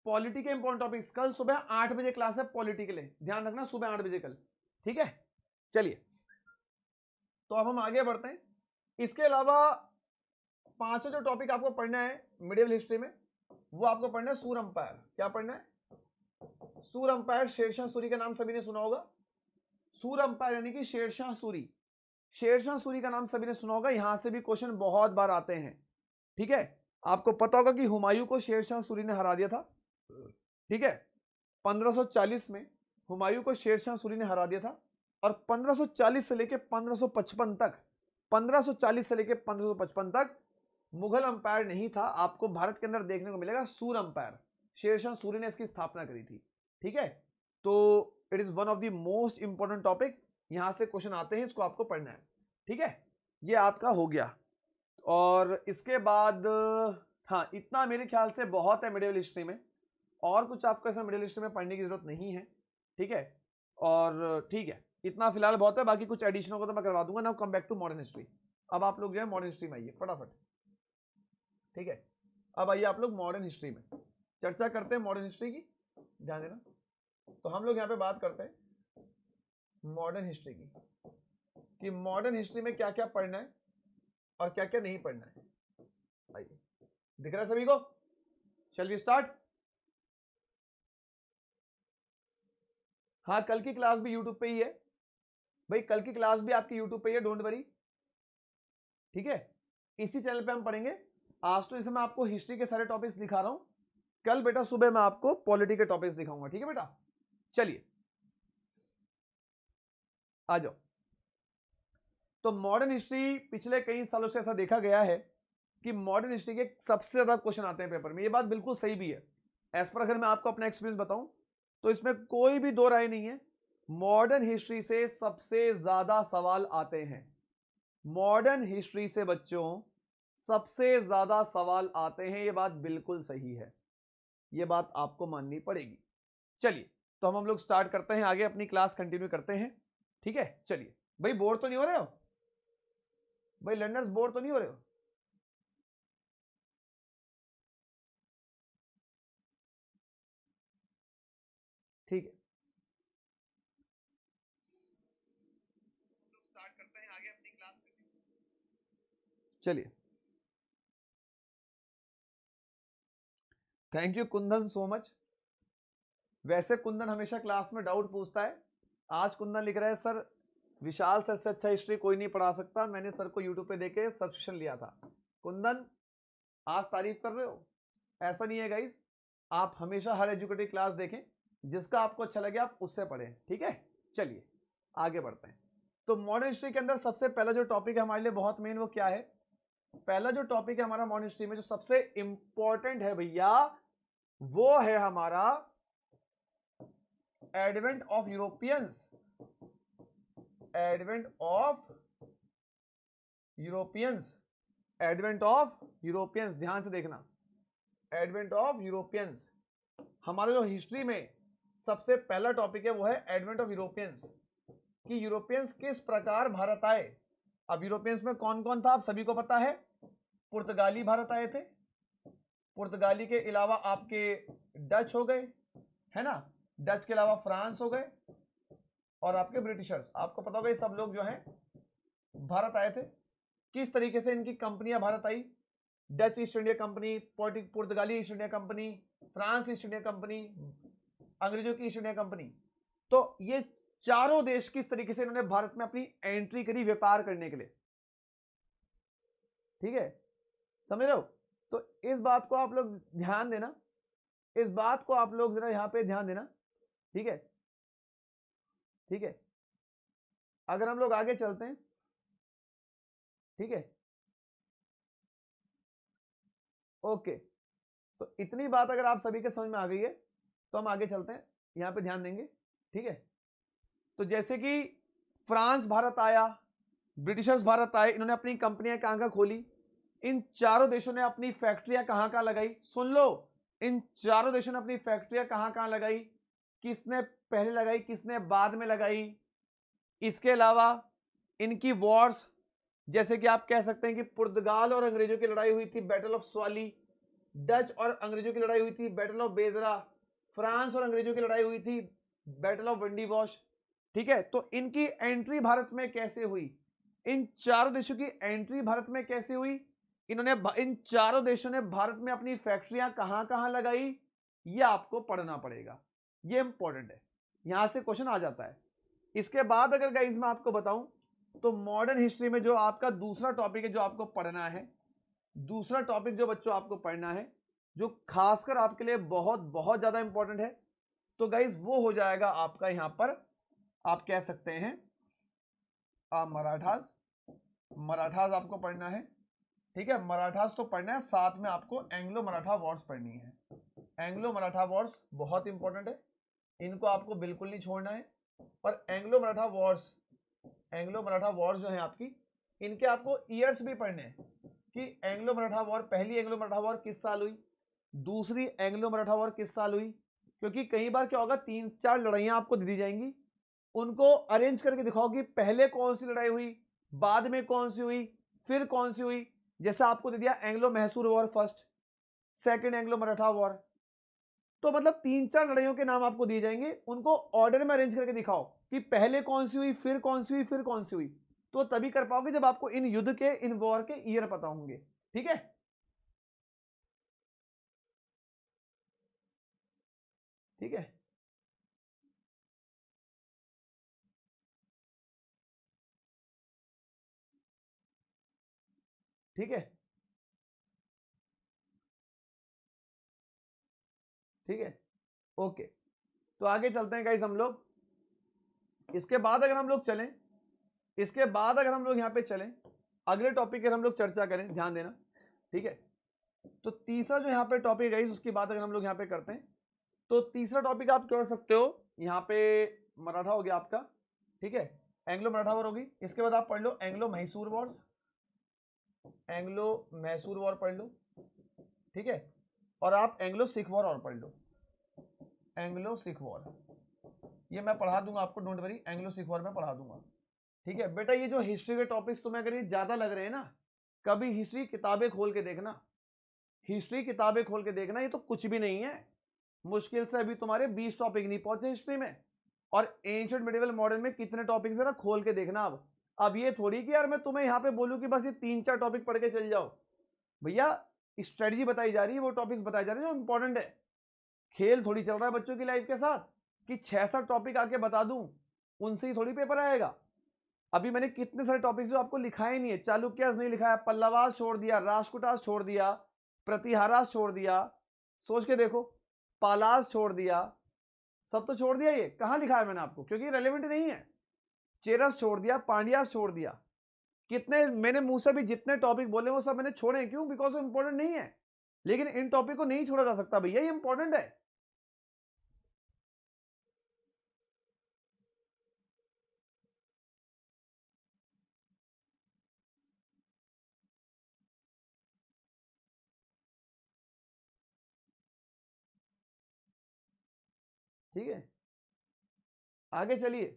Speaker 1: पॉलिटी के इंपॉर्टेंट टॉपिक्स, कल सुबह 8 बजे क्लास है पॉलिटी के लिए, ध्यान रखना सुबह 8 बजे कल, ठीक है। चलिए, तो अब हम आगे बढ़ते हैं। इसके अलावा 5 जो टॉपिक आपको पढ़ना है मिडिवल हिस्ट्री में, वो आपको पढ़ना है सूर अंपायर। क्या पढ़ना है? सूर अंपायर। शेरशाह सूरी का नाम सभी ने सुना होगा। सूर अंपायर यानी कि शेरशाह सूरी। शेरशाह सूरी का नाम सभी ने सुना होगा, यहां से भी क्वेश्चन बहुत बार आते हैं, ठीक है। आपको पता होगा कि हुमायूं को शेरशाह सूरी ने हरा दिया था, ठीक है। 1540 में हुमायूं को शेरशाह सूरी ने हरा दिया था, और 1540 से लेकर 1555 तक, 1540 से लेकर 1555 तक मुगल अंपायर नहीं था। आपको भारत के अंदर देखने को मिलेगा सूर अंपायर। शेरशाह सूरी ने इसकी स्थापना करी थी, ठीक है। तो it is one of the most important topic, यहां से क्वेश्चन आते हैं, इसको आपको पढ़ना है, ठीक है। ये आपका हो गया। और इसके बाद हाँ, इतना मेरे ख्याल से बहुत है मिडिवल हिस्ट्री में, और कुछ आपको ऐसा मिडिवल हिस्ट्री में पढ़ने की जरूरत नहीं है, ठीक है। और ठीक है, इतना फिलहाल बहुत है, बाकी कुछ एडिशनल को तो मैं करवा दूंगा। Now come back to modern history. अब आप लोग जो है मॉडर्न हिस्ट्री में आइए फटाफट, ठीक है। अब आइए आप लोग मॉडर्न हिस्ट्री में चर्चा करते हैं मॉडर्न हिस्ट्री की, ध्यान देना। तो हम लोग यहाँ पे बात करते हैं मॉडर्न हिस्ट्री की, कि मॉडर्न हिस्ट्री में क्या क्या पढ़ना है और क्या क्या नहीं पढ़ना है। आइए, दिख रहा है सभी को? Shall we start? हाँ, कल की क्लास भी यूट्यूब पे ही है भाई, कल की क्लास भी आपकी यूट्यूब पे ही है, डोंट वरी, ठीक है। इसी चैनल पे हम पढ़ेंगे। आज तो इसे मैं आपको हिस्ट्री के सारे टॉपिक्स दिखा रहा हूं, कल बेटा सुबह मैं आपको पॉलिटी के टॉपिक्स दिखाऊंगा, ठीक है बेटा। चलिए आ जाओ। तो मॉडर्न हिस्ट्री पिछले कई सालों से ऐसा देखा गया है कि मॉडर्न हिस्ट्री के सबसे ज्यादा क्वेश्चन आते हैं पेपर में। ये बात बिल्कुल सही भी है। एज पर अगर मैं आपको अपना एक्सपीरियंस बताऊं तो इसमें कोई भी दो राय नहीं है, मॉडर्न हिस्ट्री से सबसे ज्यादा सवाल आते हैं। मॉडर्न हिस्ट्री से बच्चों सबसे ज्यादा सवाल आते हैं, ये बात बिल्कुल सही है, ये बात आपको माननी पड़ेगी। चलिए, तो हम लोग स्टार्ट करते हैं, आगे अपनी क्लास कंटिन्यू करते हैं, ठीक है। चलिए भाई, बोर तो नहीं हो रहे हो भाई? लर्नर्स बोर तो नहीं हो रहे हो? ठीक है, स्टार्ट करते हैं आगे अपनी क्लास। चलिए, thank you Kundan so much. वैसे कुंदन हमेशा क्लास में डाउट पूछता है, आज कुंदन लिख रहा है सर विशाल सर से अच्छा हिस्ट्री कोई नहीं पढ़ा सकता, मैंने सर को यूट्यूब पे देखे सब्सक्रिप्शन लिया था। कुंदन, आज तारीफ कर रहे हो? ऐसा नहीं है गाइस, आप हमेशा हर एजुकेटिव क्लास देखें, जिसका आपको अच्छा लगे आप उससे पढ़ें, ठीक है। चलिए आगे बढ़ते हैं। तो मॉडर्न हिस्ट्री के अंदर सबसे पहला जो टॉपिक है हमारे लिए बहुत मेन, वो क्या है? पहला जो टॉपिक है हमारा मॉडर्न हिस्ट्री में जो सबसे इंपॉर्टेंट है भैया, वो है हमारा advent of Europeans. Advent of Europeans, advent of Europeans, ध्यान से देखना, एडवेंट ऑफ यूरोपियंस। हमारे जो हिस्ट्री में सबसे पहला टॉपिक है वो है एडवेंट ऑफ यूरोपियंस, कि यूरोपियंस किस प्रकार भारत आए। अब यूरोपियंस में कौन कौन था आप सभी को पता है। पुर्तगाली भारत आए थे, पुर्तगाली के अलावा आपके डच हो गए, है ना, डच के अलावा फ्रांस हो गए, और आपके ब्रिटिशर्स। आपको पता होगा ये सब लोग जो हैं भारत आए थे। किस तरीके से इनकी कंपनियां भारत आई, डच ईस्ट इंडिया कंपनी, पुर्तगाली east India company, France east India company, अंग्रेजों की ईस्ट इंडिया कंपनी। तो ये चारों देश किस तरीके से इन्होंने भारत में अपनी एंट्री करी व्यापार करने के लिए, ठीक है, समझ रहे हो। तो इस बात को आप लोग ध्यान देना, इस बात को आप लोग जरा यहां पे ध्यान देना, ठीक है, ठीक है। अगर हम लोग आगे चलते हैं, ठीक है, ओके, तो इतनी बात अगर आप सभी के समझ में आ गई है तो हम आगे चलते हैं, यहां पे ध्यान देंगे, ठीक है। तो जैसे कि फ्रांस भारत आया, ब्रिटिशर्स भारत आए, इन्होंने अपनी कंपनियां कहां कहां खोली, इन चारों देशों ने अपनी फैक्ट्रियां कहां कहां लगाई, सुन लो, इन चारों देशों ने अपनी फैक्ट्रियां कहां कहां लगाई, किसने पहले लगाई किसने बाद में लगाई, इसके अलावा इनकी वॉर्स, जैसे कि आप कह सकते हैं कि पुर्तगाल और अंग्रेजों की लड़ाई हुई थी, बैटल ऑफ स्वाली, डच और अंग्रेजों की लड़ाई हुई थी, बैटल ऑफ बेदरा, फ्रांस और अंग्रेजों की लड़ाई हुई थी, बैटल ऑफ वंडीवॉश। ठीक है, तो इनकी एंट्री भारत में कैसे हुई, इन चारों देशों की एंट्री भारत में कैसे हुई, इन चारों देशों ने भारत में अपनी फैक्ट्रियां कहां कहां लगाई, ये आपको पढ़ना पड़ेगा, ये इंपॉर्टेंट है, यहां से क्वेश्चन आ जाता है। इसके बाद अगर गाइस मैं आपको बताऊं तो मॉडर्न हिस्ट्री में जो आपका दूसरा टॉपिक है जो आपको पढ़ना है, दूसरा टॉपिक जो बच्चों आपको पढ़ना है, जो खासकर आपके लिए बहुत बहुत ज्यादा इंपॉर्टेंट है, तो गाइस वो हो जाएगा आपका यहां पर, आप कह सकते हैं मराठास। मराठास आपको पढ़ना है, ठीक है, मराठास तो पढ़ना है, साथ में आपको एंग्लो मराठा वॉर्स पढ़नी है। एंग्लो मराठा वॉर्स बहुत इंपॉर्टेंट है, इनको आपको बिल्कुल नहीं छोड़ना है। और Anglo Maratha Wars, Anglo Maratha Wars जो है आपकी, इनके आपको ईयर्स भी पढ़ने हैं कि एंग्लो मराठा वॉर, पहली एंग्लो मराठा वॉर किस साल हुई, दूसरी एंग्लो मराठा वॉर किस साल हुई, क्योंकि कई बार क्या होगा 3-4 लड़ाइयां आपको दी जाएंगी, उनको अरेंज करके दिखाओ कि पहले कौन सी लड़ाई हुई, बाद में कौन सी हुई, फिर कौन सी हुई। जैसा आपको दे दिया Anglo Mysore war first, second Anglo Maratha war, तो मतलब 3-4 लड़ाइयों के नाम आपको दिए जाएंगे, उनको ऑर्डर में अरेंज करके दिखाओ कि पहले कौन सी हुई, फिर कौन सी हुई, फिर कौन सी हुई, तो तभी कर पाओगे जब आपको इन युद्ध के, इन वॉर के ईयर पता होंगे। ठीक है, ठीक है, ठीक है, ठीक है, ओके। तो आगे चलते हैं गाइस हम लोग। इसके बाद अगर हम लोग चलें, इसके बाद अगर हम लोग यहां पे चलें, अगले टॉपिक पर हम लोग चर्चा करें, ध्यान देना, ठीक है। तो तीसरा जो यहाँ पे टॉपिक है, उसकी बात अगर हम लोग यहाँ पे करते हैं, तो तीसरा टॉपिक आप कर सकते हो यहाँ पे, मराठा हो गया आपका, ठीक है, एंग्लो मराठा वॉर होगी। इसके बाद आप पढ़ लो Anglo Mysore wars, Anglo Mysore war पढ़ लो, ठीक है, और आप एंग्लो सिख वॉर और पढ़ लो, एंग्लो सिख वॉर, ये मैं पढ़ा दूंगा आपको, don't worry, Anglo Sikh war में पढ़ा दूंगा। ठीक है बेटा, ये जो हिस्ट्री के टॉपिक्स तुम्हें अगर ये ज्यादा लग रहे हैं ना, कभी हिस्ट्री किताबें खोल के देखना, हिस्ट्री किताबें खोल के देखना, ये तो कुछ भी नहीं है, मुश्किल से अभी तुम्हारे 20 टॉपिक नहीं पहुंचे हिस्ट्री में, और एंशिएंट मिडिवल मॉडर्न में कितने टॉपिक जरा खोल के देखना। अब ये थोड़ी कि यार मैं तुम्हें यहां पे बोलूं कि बस ये 3-4 टॉपिक पढ़ के चल जाओ, भैया स्ट्रेटजी बताई जा रही है, वो टॉपिक्स बताए जा रहे हैं जो इंपॉर्टेंट है। खेल थोड़ी चल रहा है बच्चों की लाइफ के साथ कि 6-7 टॉपिक आके बता दूं, उनसे ही थोड़ी पेपर आएगा। अभी मैंने कितने सारे टॉपिक्स जो आपको लिखाए नहीं है, चालुक्यास नहीं लिखाया, पल्लवास छोड़ दिया, राष्ट्रकूटास छोड़ दिया, प्रतिहारास छोड़ दिया, सोच के देखो, पालास छोड़ दिया, सब तो छोड़ दिया, ये कहां लिखा है मैंने आपको, क्योंकि रेलेवेंट नहीं है। चेरस छोड़ दिया, पांड्यास छोड़ दिया, कितने मैंने मुंह से भी जितने टॉपिक बोले वो सब मैंने छोड़े, क्यों, बिकॉज इंपॉर्टेंट नहीं है। लेकिन इन टॉपिक को नहीं छोड़ा जा सकता भैया, ये इंपॉर्टेंट है। ठीक है, आगे चलिए,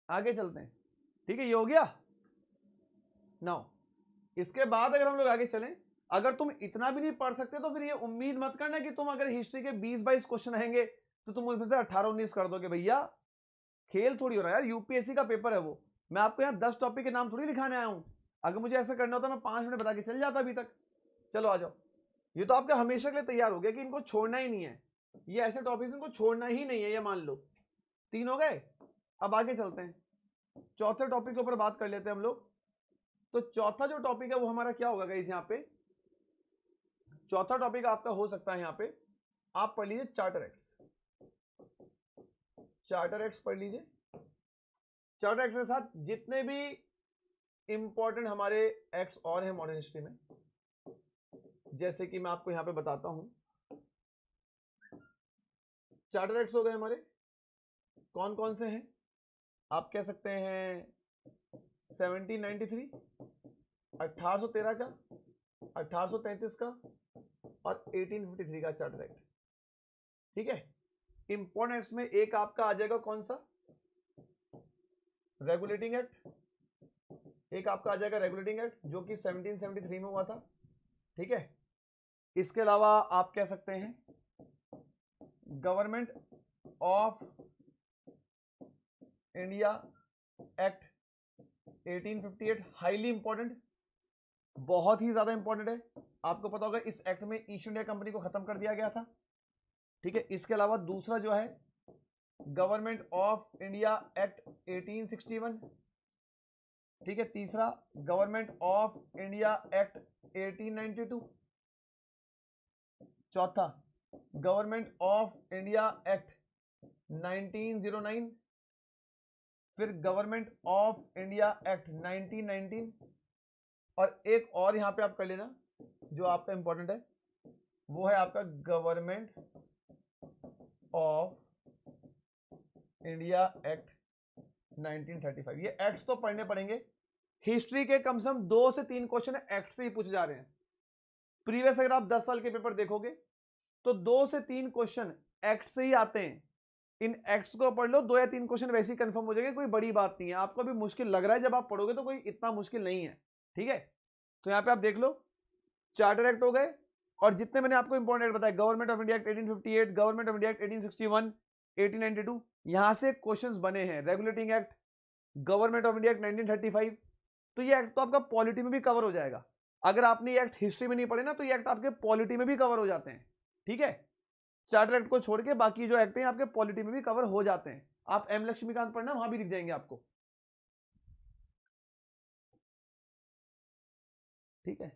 Speaker 1: आगे चलते हैं, ठीक है, ये हो गया। नाउ इसके बाद अगर हम लोग आगे चलें, अगर तुम इतना भी नहीं पढ़ सकते तो फिर ये उम्मीद मत करना कि तुम अगर हिस्ट्री के 20-22 क्वेश्चन आएंगे तो तुम उसमें से 18-19 कर दोगे। भैया खेल थोड़ी हो रहा है यार, यूपीएससी का पेपर है वो, मैं आपको यहाँ 10 टॉपिक के नाम थोड़ी लिखाने आया हूं। अगर मुझे ऐसा करना होता मैं 5 मिनट बता के चल जाता अभी तक। चलो आ जाओ, ये तो आपका हमेशा के लिए तैयार हो गया कि इनको छोड़ना ही नहीं है, ये ऐसे टॉपिक इनको छोड़ना ही नहीं है, ये मान लो। 3 हो गए, अब आगे चलते हैं, चौथे टॉपिक के ऊपर बात कर लेते हैं हम लोग। तो चौथा जो टॉपिक है वो हमारा क्या होगा गाइस, यहाँ पे चौथा टॉपिक आपका हो सकता है, यहाँ पे आप पढ़ लीजिए चार्टर एक्ट्स, चार्टर एक्ट्स पढ़ लीजिए। चार्टर एक्ट के साथ जितने भी इंपॉर्टेंट हमारे एक्ट्स और हैं मॉडर्न हिस्ट्री में, जैसे कि मैं आपको यहां पे बताता हूं, चार्टर एक्ट्स हो गए हमारे, कौन कौन से हैं, आप कह सकते हैं 1793, 1813 का, 1833 का, और 1853 का चार्टर एक्ट। ठीक है, इंपॉर्टेंट एक्ट्स में एक आपका आ जाएगा कौन सा, रेगुलेटिंग एक्ट, एक आपका आ जाएगा रेगुलेटिंग एक्ट जो कि 1773 में हुआ था, ठीक है। इसके अलावा आप कह सकते हैं government of India act 1858, highly important, बहुत ही ज्यादा इंपॉर्टेंट है। आपको पता होगा इस एक्ट में ईस्ट इंडिया कंपनी को खत्म कर दिया गया था, ठीक है। इसके अलावा दूसरा जो है गवर्नमेंट ऑफ इंडिया एक्ट 1861, ठीक है। तीसरा गवर्नमेंट ऑफ इंडिया एक्ट 1892, चौथा गवर्नमेंट ऑफ इंडिया एक्ट 1909, फिर गवर्नमेंट ऑफ इंडिया एक्ट 1919, और एक और यहां पे आप कर लेना जो आपका इंपॉर्टेंट है, वो है आपका गवर्नमेंट ऑफ इंडिया एक्ट 1935। ये एक्ट्स तो पढ़ने पड़ेंगे, हिस्ट्री के कम से कम 2 से 3 क्वेश्चन एक्ट से ही पूछे जा रहे हैं। प्रीवियस अगर आप 10 साल के पेपर देखोगे तो 2 से 3 क्वेश्चन एक्ट से ही आते हैं। इन एक्ट्स को पढ़ लो, 2 या 3 क्वेश्चन वैसे ही कंफर्म हो जाएंगे, कोई बड़ी बात नहीं है। आपको भी मुश्किल लग रहा है, जब आप पढ़ोगे तो कोई इतना मुश्किल नहीं है, ठीक है। तो यहां पे आप देख लो, चार्टर एक्ट हो गए, और जितने मैंने आपको इंपॉर्टेंट एक्ट बताए, government of India act 1858, government of India act 1861, 1892, यहां से क्वेश्चंस बने हैं। Regulating act, government of India act 1935, तो ये एक्ट तो आपका पॉलिटी में भी कवर हो जाएगा। अगर आपने ये एक्ट हिस्ट्री में नहीं पढ़े ना, तो ये एक्ट आपके पॉलिटी में भी कवर हो जाते हैं, ठीक है। चार्टर एक्ट को छोड़ के बाकी जो एक्ट हैं आपके पॉलिटी में भी कवर हो जाते हैं। आप एम लक्ष्मीकांत पढ़ना, वहां भी दिख जाएंगे आपको, ठीक है।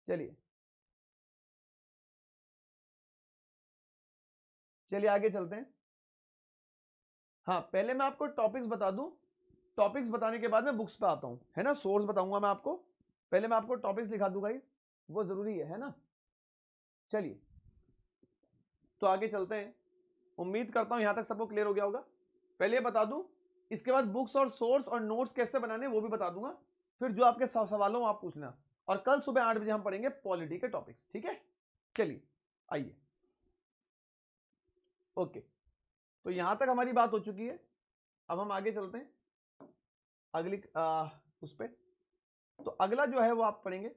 Speaker 1: चलिए चलिए आगे चलते हैं। हाँ, पहले मैं आपको टॉपिक्स बता दूं, टॉपिक्स बताने के बाद मैं बुक्स पे आता हूं, है ना। सोर्स बताऊंगा मैं आपको, पहले मैं आपको टॉपिक्स लिखा दूंगा, वो जरूरी है ना। चलिए तो आगे चलते हैं। उम्मीद करता हूं यहां तक सबको क्लियर हो गया होगा। पहले बता दूं, इसके बाद बुक्स और सोर्स और नोट्स कैसे बनाने वो भी बता दूंगा, फिर जो आपके सवालों आप पूछ लेना। और कल सुबह 8 बजे हम पढ़ेंगे पॉलिटी के टॉपिक्स, ठीक है। चलिए आइए, ओके। तो यहां तक हमारी बात हो चुकी है, अब हम आगे चलते हैं अगली उस पे। तो अगला जो है वो आप पढ़ेंगे,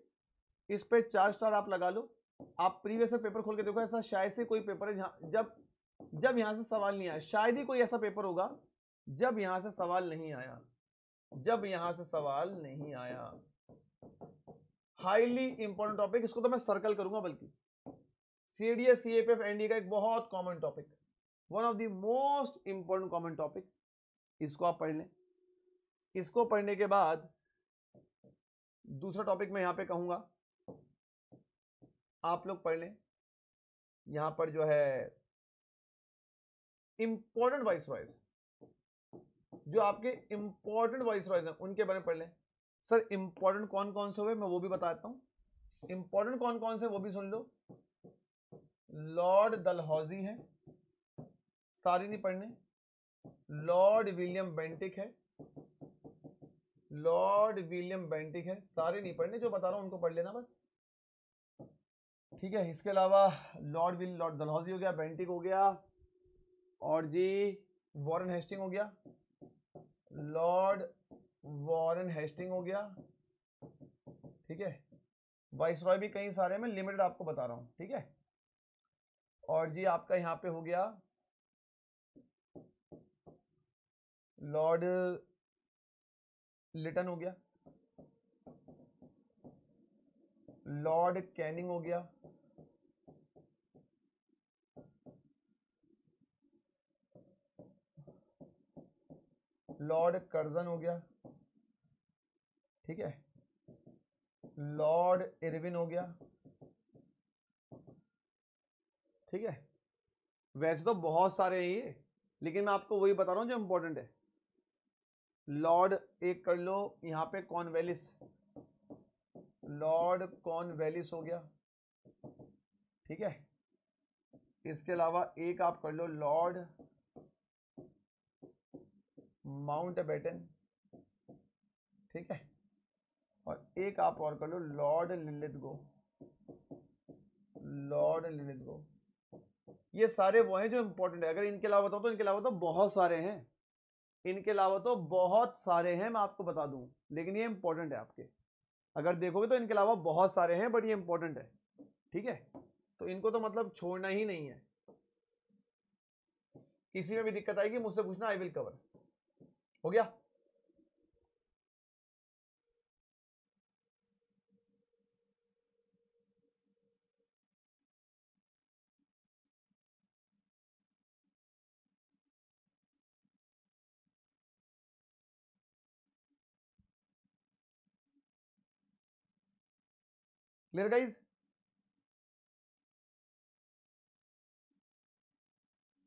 Speaker 1: इस पे 4 स्टार आप लगा लो। आप प्रीवियस पेपर खोल के देखो, ऐसा शायद से कोई पेपर है जहां जब यहां से सवाल नहीं आया, शायद ही कोई ऐसा पेपर होगा जब यहां से सवाल नहीं आया, जब यहां से सवाल नहीं आया। हाईली इंपॉर्टेंट टॉपिक, इसको तो मैं सर्कल करूंगा, बल्कि सीडीएस सीएपीएफ एनडी का एक बहुत common topic, one of the most important common topic, इसको आप पढ़ लें। इसको पढ़ने के बाद दूसरा टॉपिक मैं यहां पे कहूंगा आप लोग पढ़ लें, यहां पर जो है इंपॉर्टेंट वाइसरॉयज, जो आपके इंपॉर्टेंट वाइसरॉयज हैं उनके बारे में पढ़ लें। सर इंपॉर्टेंट कौन कौन से हुए मैं वो भी बताता हूं। इंपॉर्टेंट कौन कौन से वो भी सुन लो। लॉर्ड डलहौजी है, सारी नहीं पढ़ने। लॉर्ड विलियम बेंटिक है, लॉर्ड विलियम बेंटिक है, सारे नहीं पढ़ने, जो बता रहा हूं उनको पढ़ लेना बस, ठीक है। इसके अलावा लॉर्ड डलहौजी हो गया, बेंटिक हो गया, और जी वॉरेन हेस्टिंग हो गया, लॉर्ड वॉरेन हेस्टिंग हो गया, ठीक है। वाइसरॉय भी कई सारे, में लिमिटेड आपको बता रहा हूं, ठीक है। और जी आपका यहां पे हो गया लॉर्ड लिटन हो गया, लॉर्ड कैनिंग हो गया, लॉर्ड कर्जन हो गया, ठीक है। लॉर्ड इरविन हो गया, ठीक है। वैसे तो बहुत सारे हैं ये, लेकिन मैं आपको वही बता रहा हूं जो इंपॉर्टेंट है। लॉर्ड एक कर लो यहां पे कॉर्नवेलिस, लॉर्ड कॉर्नवेलिस हो गया, ठीक है। इसके अलावा एक आप कर लो लॉर्ड माउंटबेटन, ठीक है। और एक आप और कर लो लॉर्ड लिलिथगो, लॉर्ड लिलिथगो, ये सारे वो हैं जो इंपॉर्टेंट है। अगर इनके अलावा बताऊं तो इनके अलावा तो बहुत सारे हैं, इनके अलावा तो बहुत सारे हैं, मैं आपको बता दूं, लेकिन ये इंपॉर्टेंट है आपके। अगर देखोगे तो इनके अलावा बहुत सारे हैं, बट ये इंपॉर्टेंट है, ठीक है। तो इनको तो मतलब छोड़ना ही नहीं है। किसी में भी दिक्कत आएगी मुझसे पूछना, आई विल कवर। हो गया? Clear guys?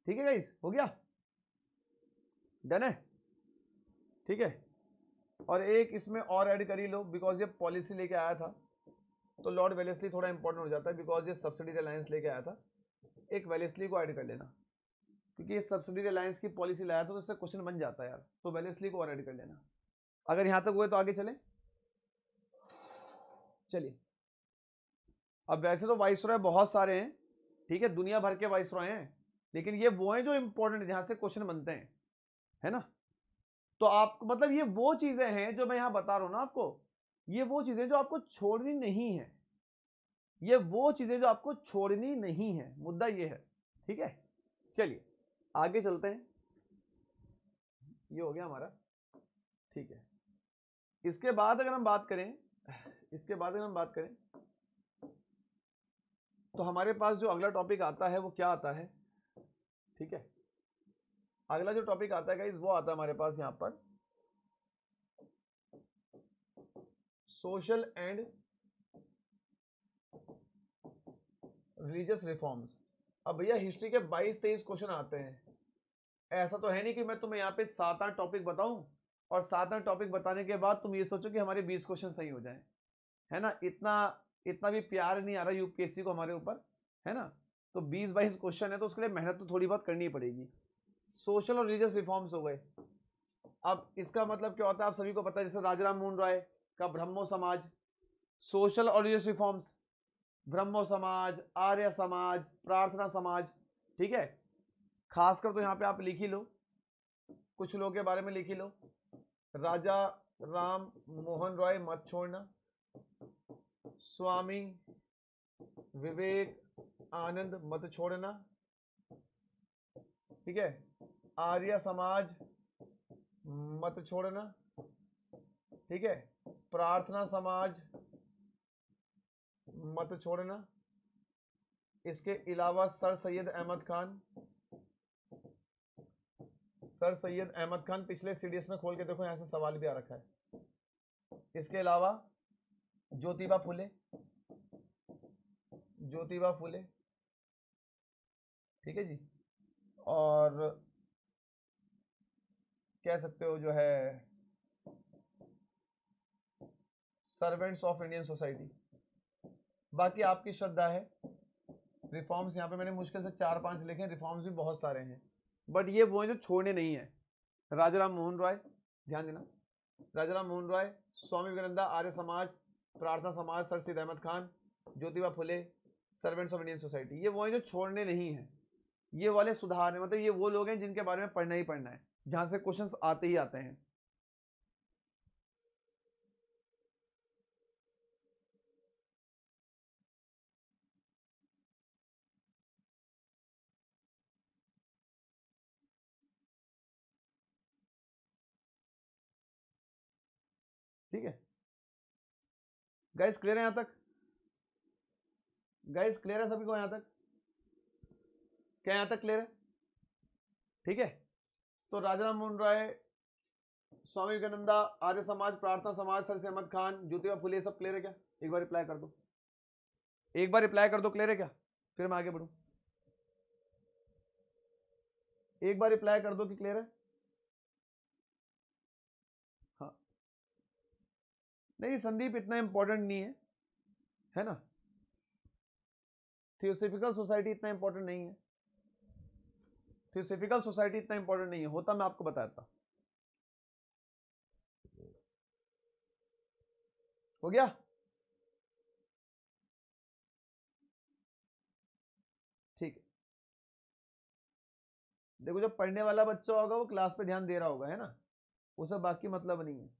Speaker 1: ठीक है गाइज, हो गया, डन है, ठीक है। और एक इसमें और ऐड कर ही लो, बिकॉज ये पॉलिसी लेके आया था, तो लॉर्ड वेलेस्ली थोड़ा इंपॉर्टेंट हो जाता है, बिकॉज ये सब्सिडी अलायंस लेके आया था। एक वेलेस्ली को ऐड कर लेना, क्योंकि ये सब्सिडी अलायंस की पॉलिसी लाया था, तो इससे क्वेश्चन बन जाता है यार, तो वेलेस्ली को और ऐड कर लेना। अगर यहां तक हुए तो आगे चले। चलिए, अब वैसे तो वाइसरॉय बहुत सारे हैं, ठीक है, दुनिया भर के वाइसरॉय हैं, लेकिन ये वो हैं जो इंपॉर्टेंट जहां से क्वेश्चन बनते हैं, है ना। तो आप मतलब ये वो चीजें हैं जो मैं यहां बता रहा हूं ना आपको, ये वो चीजें जो आपको छोड़नी नहीं है, ये वो चीजें जो आपको छोड़नी नहीं है, मुद्दा ये है, ठीक है। चलिए आगे चलते हैं, ये हो गया हमारा, ठीक है। इसके बाद अगर हम बात करें, इसके बाद अगर हम बात करें तो हमारे पास जो अगला टॉपिक आता है वो क्या आता है, ठीक है। अगला जो टॉपिक आता है गाइस वो आता है हमारे पास यहां पर सोशल एंड रिलीजियस रिफॉर्म्स। अब भैया हिस्ट्री के 22-23 क्वेश्चन आते हैं, ऐसा तो है नहीं कि मैं तुम्हें यहाँ पे 7-8 टॉपिक बताऊं और 7-8 टॉपिक बताने के बाद तुम ये सोचो कि हमारे 20 क्वेश्चन सही हो जाएं, है ना। इतना इतना भी प्यार नहीं आ रहा यूपीएससी को हमारे ऊपर, है ना। तो 20-22 क्वेश्चन है, तो उसके लिए मेहनत तो थोड़ी बहुत करनी पड़ेगी। सोशल और रिलीजियस रिफॉर्म्स हो गए। अब इसका मतलब क्या होता है आप सभी को पता है, जैसे राजाराम मोहन राय का ब्रह्मो समाज, सोशल और रिलीजियस रिफॉर्म्स, ब्रह्मो समाज, आर्य समाज, प्रार्थना समाज, ठीक है। खासकर तो यहां पे आप लिख ही लो, कुछ लोगों के बारे में लिख ही लो। राजा राम मोहन रॉय मत छोड़ना, स्वामी विवेक आनंद मत छोड़ना, ठीक है। आर्य समाज मत छोड़ना, ठीक है। प्रार्थना समाज मत छोड़ना। इसके अलावा सर सैयद अहमद खान, सर सैयद अहमद खान पिछले सीडीएस में खोल के देखो, यहां से सवाल भी आ रखा है। इसके अलावा ज्योतिबा फुले, ज्योतिबा फुले, ठीक है जी। और कह सकते हो जो है सर्वेंट्स ऑफ इंडियन सोसाइटी। बाकी आपकी श्रद्धा है। रिफॉर्म्स यहाँ पे मैंने मुश्किल से 4-5 लिखे हैं, रिफॉर्म्स भी बहुत सारे हैं, बट ये वो हैं जो छोड़ने नहीं है। राजाराम मोहन रॉय, ध्यान देना, राजाराम मोहन रॉय, स्वामी विवेकानंद, आर्य Samaj, Prarthana Samaj, sir Syed Ahmad Khan, Jyotiba Phule, servants of Indian society, ये वो हैं जो छोड़ने नहीं है। ये वाले सुधार है, मतलब ये वो लोग हैं जिनके बारे में पढ़ना ही पढ़ना है, जहां से क्वेश्चंस आते ही आते हैं। ठीक है गाइस, क्लियर है यहां तक? गाइस क्लियर है सभी को यहां तक? क्या यहां तक क्लियर है? ठीक है। तो राजाराम मोहन राय, स्वामी विवेकानंदा, आर्य समाज, प्रार्थना समाज, सर सैयद अहमद खान, ज्योतिबा फुले, सब क्लियर है क्या? एक बार रिप्लाई कर दो, एक बार रिप्लाई कर दो, क्लियर है क्या? फिर मैं आगे बढ़ूं, एक बार रिप्लाई कर दो कि क्लियर है। हाँ, नहीं संदीप इतना इंपॉर्टेंट नहीं है ना। थियोसॉफिकल सोसाइटी इतना इंपॉर्टेंट नहीं है, थियोसॉफिकल सोसाइटी इतना इंपॉर्टेंट नहीं है, होता मैं आपको बताता। हो गया? ठीक है। देखो जो पढ़ने वाला बच्चा होगा वो क्लास पे ध्यान दे रहा होगा, है ना, उसे बाकी मतलब नहीं है।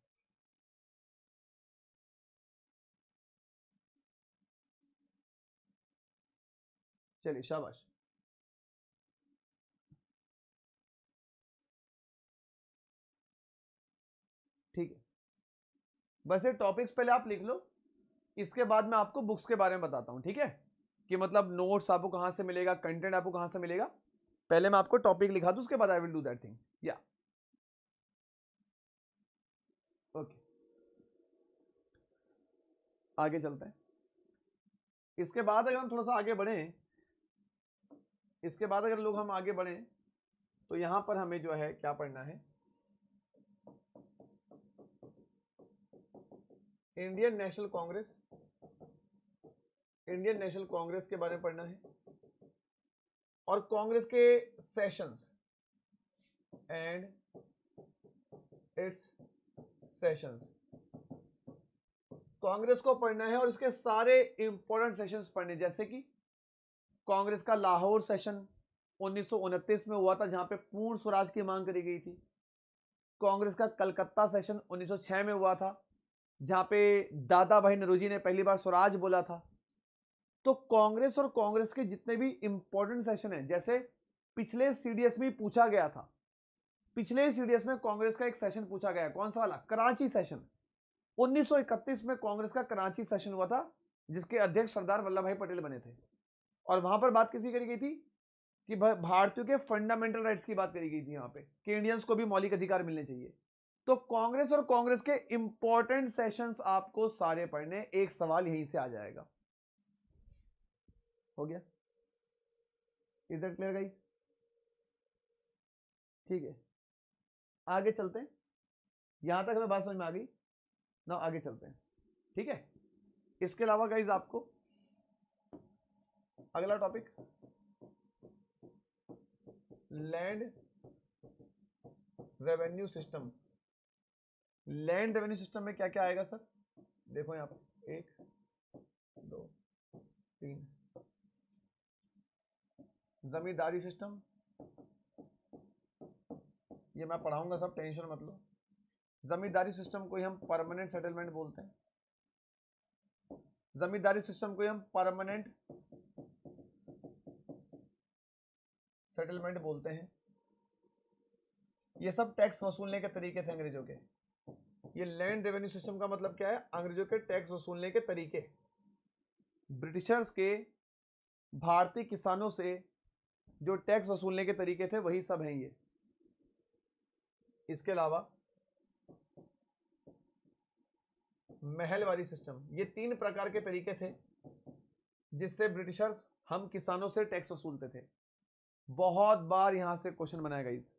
Speaker 1: चलिए शाबाश। ठीक है, बस ये टॉपिक्स पहले आप लिख लो, इसके बाद मैं आपको बुक्स के बारे में बताता हूं, ठीक है, कि मतलब नोट्स आपको कहां से मिलेगा, कंटेंट आपको कहां से मिलेगा। पहले मैं आपको टॉपिक लिखा दूं, उसके बाद I will do that thing. या ओके, आगे चलते हैं। इसके बाद अगर हम थोड़ा सा आगे बढ़े, इसके बाद अगर लोग हम आगे बढ़े, तो यहां पर हमें जो है क्या पढ़ना है, Indian national Congress, Indian national Congress के बारे में पढ़ना है, और कांग्रेस के sessions and it's sessions, Congress को पढ़ना है और इसके सारे इंपॉर्टेंट सेशंस पढ़ने, जैसे कि कांग्रेस का लाहौर सेशन 1929 में हुआ था, जहां पे पूर्ण स्वराज की मांग करी गई थी। कांग्रेस का कलकत्ता सेशन 1906 में हुआ था, जहां पे दादा भाई नौरोजी ने पहली बार स्वराज बोला था। तो कांग्रेस और कांग्रेस के जितने भी इंपॉर्टेंट सेशन हैं, जैसे पिछले सीडीएस में पूछा गया था, पिछले सीडीएस में कांग्रेस का एक सेशन पूछा गया, कौन सा वाला, कराची सेशन 1931 में कांग्रेस का कराची सेशन हुआ था, जिसके अध्यक्ष सरदार वल्लभ भाई पटेल बने थे। और वहां पर बात किसी करी गई थी कि भारतीयों के फंडामेंटल राइट्स की बात करी गई थी यहां पे, कि इंडियंस को भी मौलिक अधिकार मिलने चाहिए। तो कांग्रेस और कांग्रेस के इंपॉर्टेंट सेशंस आपको सारे पढ़ने, एक सवाल यहीं से आ जाएगा। हो गया, इज दैट क्लियर गाइस? ठीक है, आगे चलते हैं। यहां तक हमें बात समझ में आ गई ना, आगे चलते हैं, ठीक है। इसके अलावा गाइस आपको अगला topic, land revenue system. Land revenue system में क्या क्या आएगा सर, देखो यहां पर 1 2 3, जमींदारी सिस्टम, ये मैं पढ़ाऊंगा सब, टेंशन मत लो। जमींदारी सिस्टम को ही हम परमानेंट सेटलमेंट बोलते हैं, जमींदारी सिस्टम को ही हम परमानेंट सेटलमेंट बोलते हैं। ये सब टैक्स वसूलने के तरीके थे अंग्रेजों के। ये लैंड रेवेन्यू सिस्टम का मतलब क्या है, अंग्रेजों के टैक्स वसूलने के तरीके, ब्रिटिशर्स के भारतीय किसानों से जो टैक्स वसूलने के तरीके थे, वही सब हैं ये। इसके अलावा महलवारी सिस्टम, ये 3 प्रकार के तरीके थे जिससे ब्रिटिशर्स हम किसानों से टैक्स वसूलते थे। बहुत बार यहां से क्वेश्चन बनाएगा इस,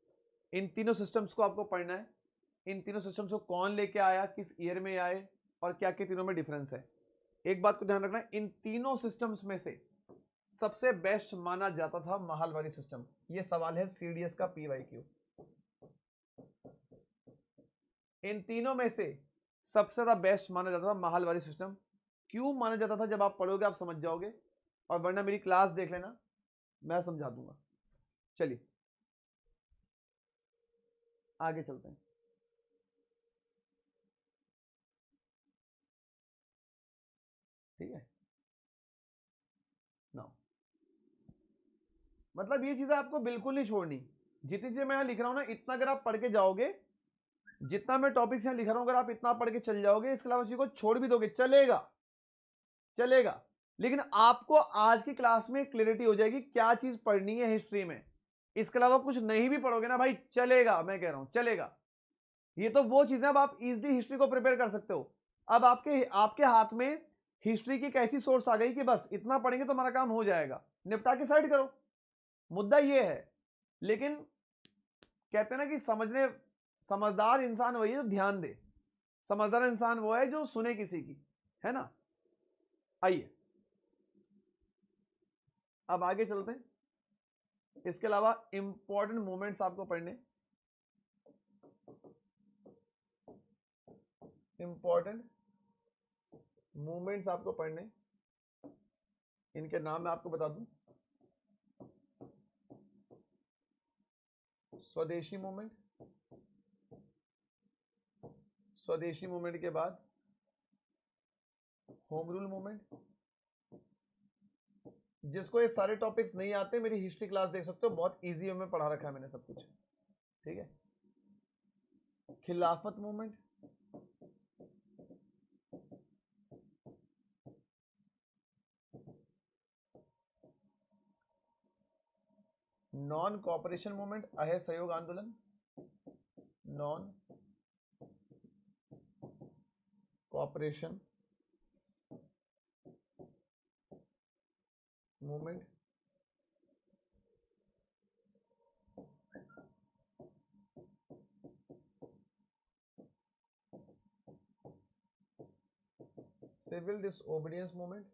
Speaker 1: इन तीनों सिस्टम्स को आपको पढ़ना है। इन तीनों सिस्टम्स को कौन लेके आया, किस ईयर में आए, और क्या क्या तीनों में डिफरेंस है। एक बात को ध्यान रखना, इन तीनों सिस्टम्स में से सबसे बेस्ट माना जाता था महलवारी सिस्टम। यह सवाल है सीडीएस का पीवाईक्यू। इन तीनों में से सबसे ज्यादा बेस्ट माना जाता था महलवारी सिस्टम। क्यों माना जाता था, जब आप पढ़ोगे आप समझ जाओगे, और वरना मेरी क्लास देख लेना, मैं समझा दूंगा। चलिए आगे चलते हैं। ठीक है ना, मतलब ये चीजें आपको बिल्कुल नहीं छोड़नी। जितनी चीजें मैं यहां लिख रहा हूं ना, इतना अगर आप पढ़ के जाओगे, जितना मैं टॉपिक्स यहां लिख रहा हूं, अगर आप इतना पढ़ के चल जाओगे, इसके अलावा चीज को छोड़ भी दोगे चलेगा, चलेगा। लेकिन आपको आज की क्लास में क्लियरिटी हो जाएगी क्या चीज पढ़नी है हिस्ट्री में। इसके अलावा कुछ नहीं भी पढ़ोगे ना भाई, चलेगा, मैं कह रहा हूं चलेगा। ये तो वो चीजें, अब आप इजीली हिस्ट्री को प्रिपेयर कर सकते हो। अब आपके आपके हाथ में हिस्ट्री की एक ऐसी सोर्स आ गई कि बस इतना पढ़ेंगे तो हमारा काम हो जाएगा, निपटा के साइड करो। मुद्दा ये है, लेकिन कहते हैं ना कि समझदार इंसान वही है जो ध्यान दे, समझदार इंसान वो है जो सुने किसी की, है ना। आइए अब आगे चलते हैं। इसके अलावा इंपॉर्टेंट मूवमेंट्स आपको पढ़ने, इंपॉर्टेंट मूवमेंट्स आपको पढ़ने, इनके नाम मैं आपको बता दूं। स्वदेशी मूवमेंट, स्वदेशी मूवमेंट के बाद होम रूल मूवमेंट। जिसको ये सारे टॉपिक्स नहीं आते मेरी हिस्ट्री क्लास देख सकते हो, बहुत इजी वे में पढ़ा रखा है मैंने सब कुछ, ठीक है। खिलाफत मूवमेंट, नॉन कॉपरेशन मूवमेंट, असहयोग आंदोलन, non cooperation movement, civil disobedience movement,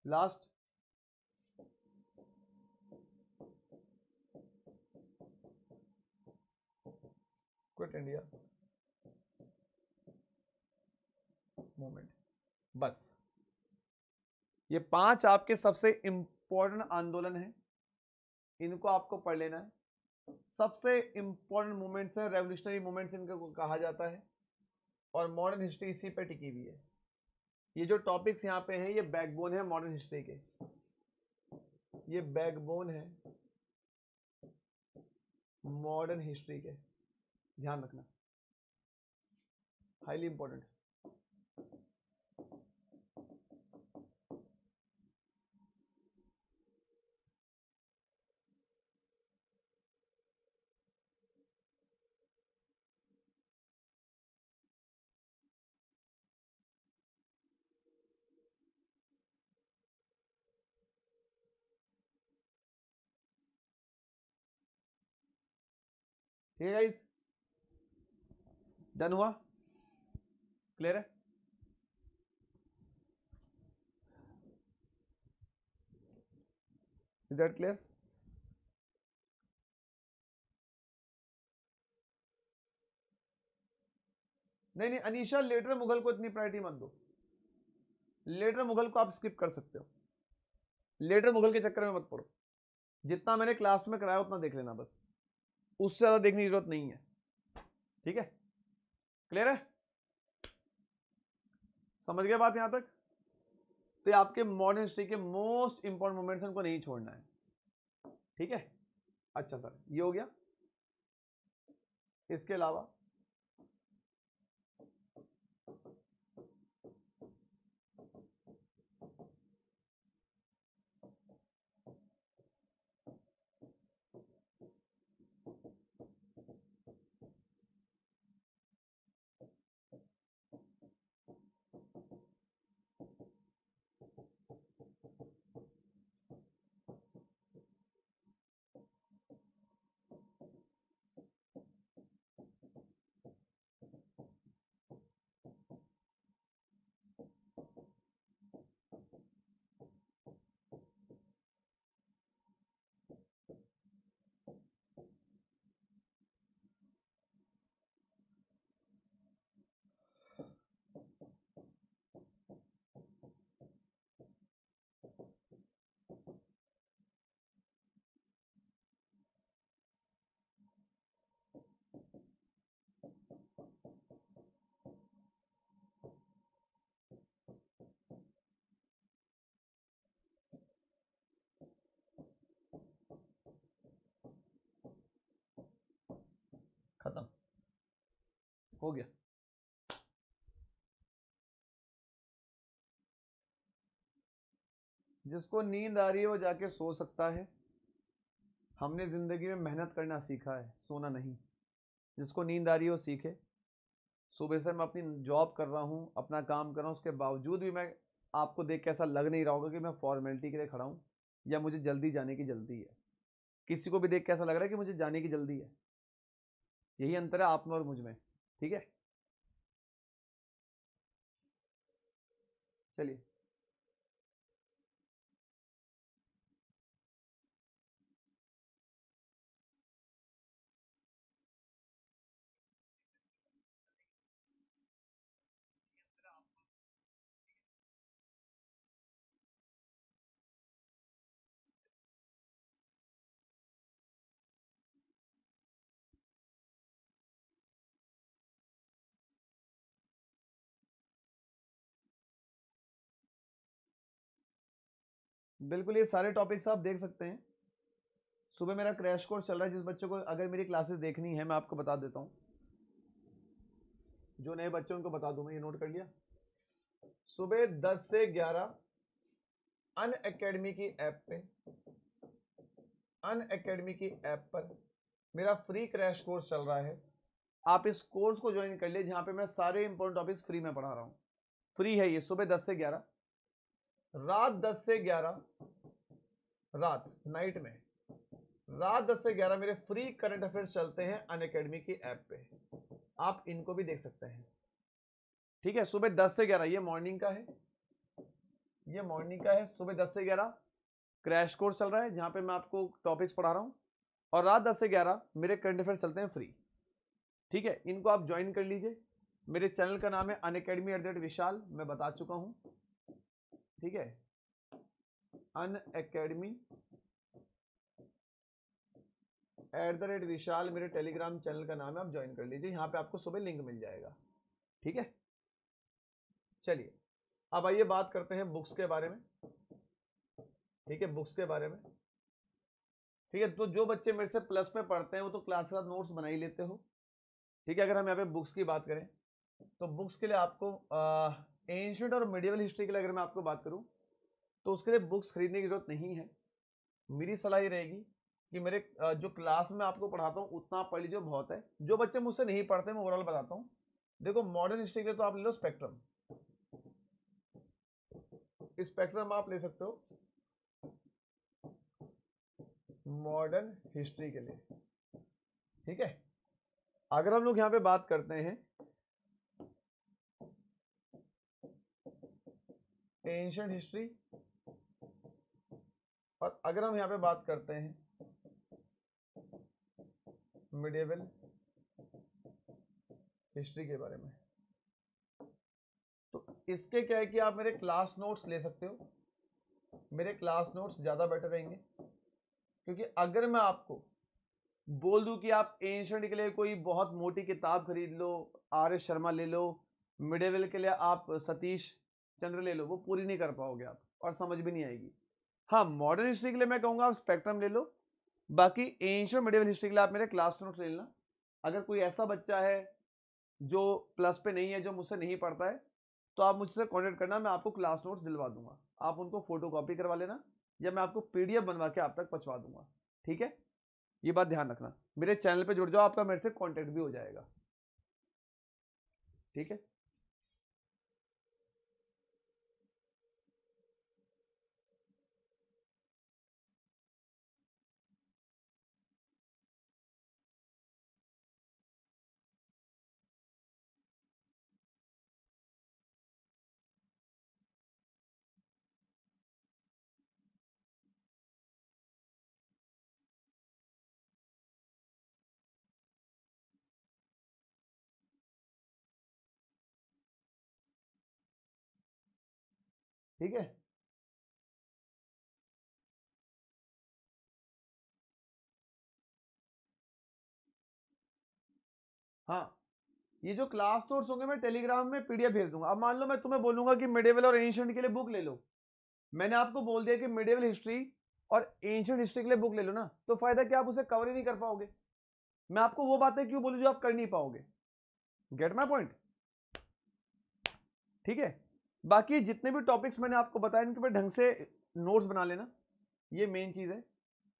Speaker 1: last quit India movement. बस ये 5 आपके सबसे इंपॉर्टेंट आंदोलन हैं, इनको आपको पढ़ लेना है। सबसे इंपॉर्टेंट मूवमेंट्स है, रेवोल्यूशनरी मूवमेंट्स इनको कहा जाता है, और मॉडर्न हिस्ट्री इसी पे टिकी हुई है। ये जो टॉपिक्स यहाँ पे हैं ये बैकबोन है मॉडर्न हिस्ट्री के, ये बैकबोन है मॉडर्न हिस्ट्री के, ध्यान रखना, हाईली इंपॉर्टेंट। ठीक है गाइस, डन हुआ, क्लियर है? Is that clear? नहीं नहीं अनीशा, लेटर मुगल को इतनी प्रायोरिटी मत दो, लेटर मुगल को आप स्किप कर सकते हो, लेटर मुगल के चक्कर में मत पड़ो, जितना मैंने क्लास में कराया उतना देख लेना बस, उससे ज्यादा देखने की जरूरत नहीं है, ठीक है? क्लियर है? समझ गए बात यहां तक? तो ये आपके मॉडर्न हिस्ट्री के मोस्ट इंपॉर्टेंट मोमेंट्स उनको नहीं छोड़ना है, ठीक है? अच्छा सर, ये हो गया। इसके अलावा खत्म हो गया। जिसको नींद आ रही है वो जाके सो सकता है, हमने जिंदगी में मेहनत करना सीखा है, सोना नहीं। जिसको नींद आ रही है वो सीखे। सुबह से मैं अपनी जॉब कर रहा हूँ, अपना काम कर रहा हूँ, उसके बावजूद भी मैं आपको देख के ऐसा लग नहीं रहा होगा कि मैं फॉर्मेलिटी के लिए खड़ा हूँ या मुझे जल्दी जाने की जल्दी है। किसी को भी देख के ऐसा लग रहा है कि मुझे जाने की जल्दी है। यही अंतर है आप में और मुझ में, ठीक है? चलिए, बिल्कुल ये सारे टॉपिक्स आप देख सकते हैं। सुबह मेरा क्रैश कोर्स चल रहा है, जिस बच्चों को अगर मेरी क्लासेस देखनी है मैं आपको बता देता हूँ, जो नए बच्चे उनको बता दूं मैं, ये नोट कर लिया। सुबह 10 से 11 अन अकेडमी की ऐप पे, अन अकेडमी की ऐप पर मेरा फ्री क्रैश कोर्स चल रहा है। आप इस कोर्स को ज्वाइन कर लिए, जहां पे मैं सारे इंपॉर्टेंट टॉपिक्स फ्री में पढ़ा रहा हूं। फ्री है ये, सुबह 10 से 11, रात 10 से 11, रात नाइट में रात 10 से 11 मेरे फ्री करंट अफेयर्स चलते हैं अन अकेडमी की ऐप पे। आप इनको भी देख सकते हैं। ठीक है, सुबह 10 से 11 ये मॉर्निंग का है, ये मॉर्निंग का है। सुबह 10 से 11 क्रैश कोर्स चल रहा है, जहां पे मैं आपको टॉपिक्स पढ़ा रहा हूं, और रात 10 से 11 मेरे करंट अफेयर्स चलते हैं फ्री। ठीक है, इनको आप ज्वाइन कर लीजिए। मेरे चैनल का नाम है अनअकैडमी@विशाल, मैं बता चुका हूं। ठीक है, अनअकैडमी@विशाल मेरे टेलीग्राम चैनल का नाम है, आप ज्वाइन कर लीजिए। यहाँ पे आपको सुबह लिंक मिल जाएगा। ठीक है, चलिए अब आइए बात करते हैं बुक्स के बारे में। ठीक है, बुक्स के बारे में। ठीक है, तो जो बच्चे मेरे से प्लस में पढ़ते हैं वो तो क्लास के साथ नोट्स बना ही लेते हो। ठीक है, अगर हम यहाँ पे बुक्स की बात करें तो बुक्स के लिए आपको एंशिएंट और मिडिवल हिस्ट्री के लिए अगर मैं आपको बात करूं तो उसके लिए बुक्स खरीदने की जरूरत नहीं है। मेरी सलाह ये रहेगी कि मेरे जो क्लास में आपको पढ़ाता हूँ उतना आप पढ़ लीजिए, बहुत है। जो बच्चे मुझसे नहीं पढ़ते मैं ओवरऑल बताता हूँ। देखो, मॉडर्न हिस्ट्री के लिए तो आप ले लो स्पेक्ट्रम, स्पेक्ट्रम आप ले सकते हो मॉडर्न हिस्ट्री के लिए। ठीक है, अगर हम लोग यहां पे बात करते हैं एंशिएंट हिस्ट्री, और अगर हम यहां पे बात करते हैं मिडिवल हिस्ट्री के बारे में, तो इसके क्या है कि आप मेरे क्लास नोट्स ले सकते हो। मेरे क्लास नोट्स ज्यादा बेटर रहेंगे, क्योंकि अगर मैं आपको बोल दूं कि आप एंशिएंट के लिए कोई बहुत मोटी किताब खरीद लो, आर.एस. शर्मा ले लो, मिडिवल के लिए आप सतीश चंद्र ले लो, वो पूरी नहीं कर पाओगे आप, और समझ भी नहीं आएगी। हाँ, मॉडर्न हिस्ट्री के लिए मैं कहूंगा आप स्पेक्ट्रम ले लो, बाकी एंशिएंट मिडिवल हिस्ट्री के लिए आप मेरे क्लास नोट्स ले लेना। अगर कोई ऐसा बच्चा है जो प्लस पे नहीं है, जो मुझसे नहीं पढ़ता है, तो आप मुझसे कॉन्टेक्ट करना, मैं आपको क्लास नोट्स दिलवा दूंगा। आप उनको फोटो कॉपी करवा लेना, या मैं आपको पीडीएफ बनवा के आप तक पहुंचवा दूंगा। ठीक है, ये बात ध्यान रखना। मेरे चैनल पे जुड़ जाओ, आपका मेरे से कांटेक्ट भी हो जाएगा। ठीक है, ठीक है। हाँ, ये जो क्लास नोट्स होंगे मैं टेलीग्राम में पीडीएफ भेज दूंगा। अब मान लो मैं तुम्हें बोलूंगा कि मिडिवल और एंशिएंट के लिए बुक ले लो, मैंने आपको बोल दिया कि मिडिवल हिस्ट्री और एंशिएंट हिस्ट्री के लिए बुक ले लो ना, तो फायदा क्या, आप उसे कवर ही नहीं कर पाओगे। मैं आपको वो बातें क्यों बोलूं जो आप कर नहीं पाओगे। Gate my point. ठीक है, बाकी जितने भी टॉपिक्स मैंने आपको बताया इनके पे ढंग से नोट्स बना लेना, ये मेन चीज है।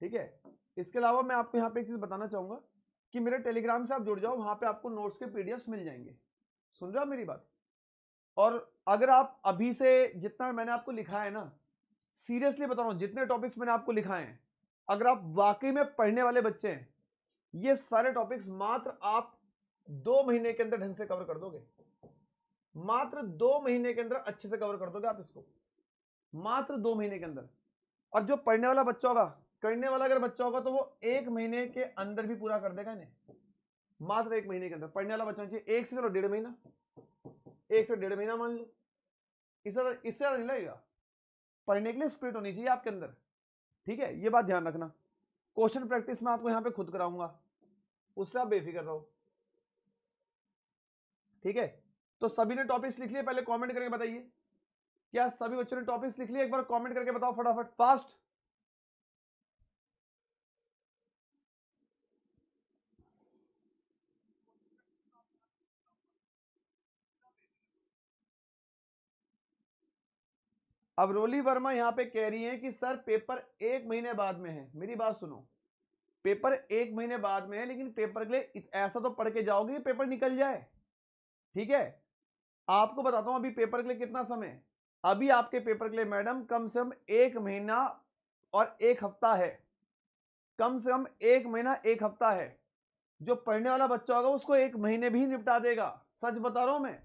Speaker 1: ठीक है, इसके अलावा मैं आपको यहाँ पे एक चीज बताना चाहूंगा कि मेरे टेलीग्राम से आप जुड़ जाओ, वहां पे आपको नोट्स के पीडीएफ मिल जाएंगे। सुन रहे हो मेरी बात। और अगर आप अभी से जितना मैंने आपको लिखा है ना, सीरियसली बता रहा हूं, जितने टॉपिक्स मैंने आपको लिखाए हैं, अगर आप वाकई में पढ़ने वाले बच्चे हैं, ये सारे टॉपिक्स मात्र आप 2 महीने के अंदर ढंग से कवर कर दोगे। मात्र 2 महीने के अंदर अच्छे से कवर कर दोगे आप इसको, मात्र 2 महीने के अंदर। और जो पढ़ने वाला बच्चा होगा, करने वाला अगर बच्चा होगा, तो वो 1 महीने के अंदर भी पूरा कर देगा इन्हें। मात्र 1 महीने के अंदर पढ़ने वाला बच्चा चाहिए, 1 से चलो 1.5 महीना, 1 से 1.5 महीना मान लो, इससे ज्यादा नहीं लगेगा। पढ़ने के लिए स्पिरिट होनी चाहिए आपके अंदर। ठीक है, ये बात ध्यान रखना। क्वेश्चन प्रैक्टिस मैं आपको यहां पे खुद कराऊंगा, उससे आप बेफिक्र रहो। ठीक है, तो सभी ने टॉपिक्स लिख लिए, पहले कमेंट करके बताइए क्या सभी बच्चों ने टॉपिक्स लिख लिए? एक बार कमेंट करके बताओ फटाफट, फास्ट। अब रोली वर्मा यहां पे कह रही है कि सर पेपर 1 महीने बाद में है। मेरी बात सुनो, पेपर 1 महीने बाद में है, लेकिन पेपर के लिए ऐसा तो पढ़ के जाओगे कि पेपर निकल जाए। ठीक है, आपको बताता हूं अभी पेपर के लिए कितना समय है। अभी आपके पेपर के लिए मैडम कम से कम 1 महीना और 1 हफ्ता है। कम से कम 1 महीना 1 हफ्ता है। जो पढ़ने वाला बच्चा होगा उसको 1 महीने भी निपटा देगा। सच बता रहा हूं मैं,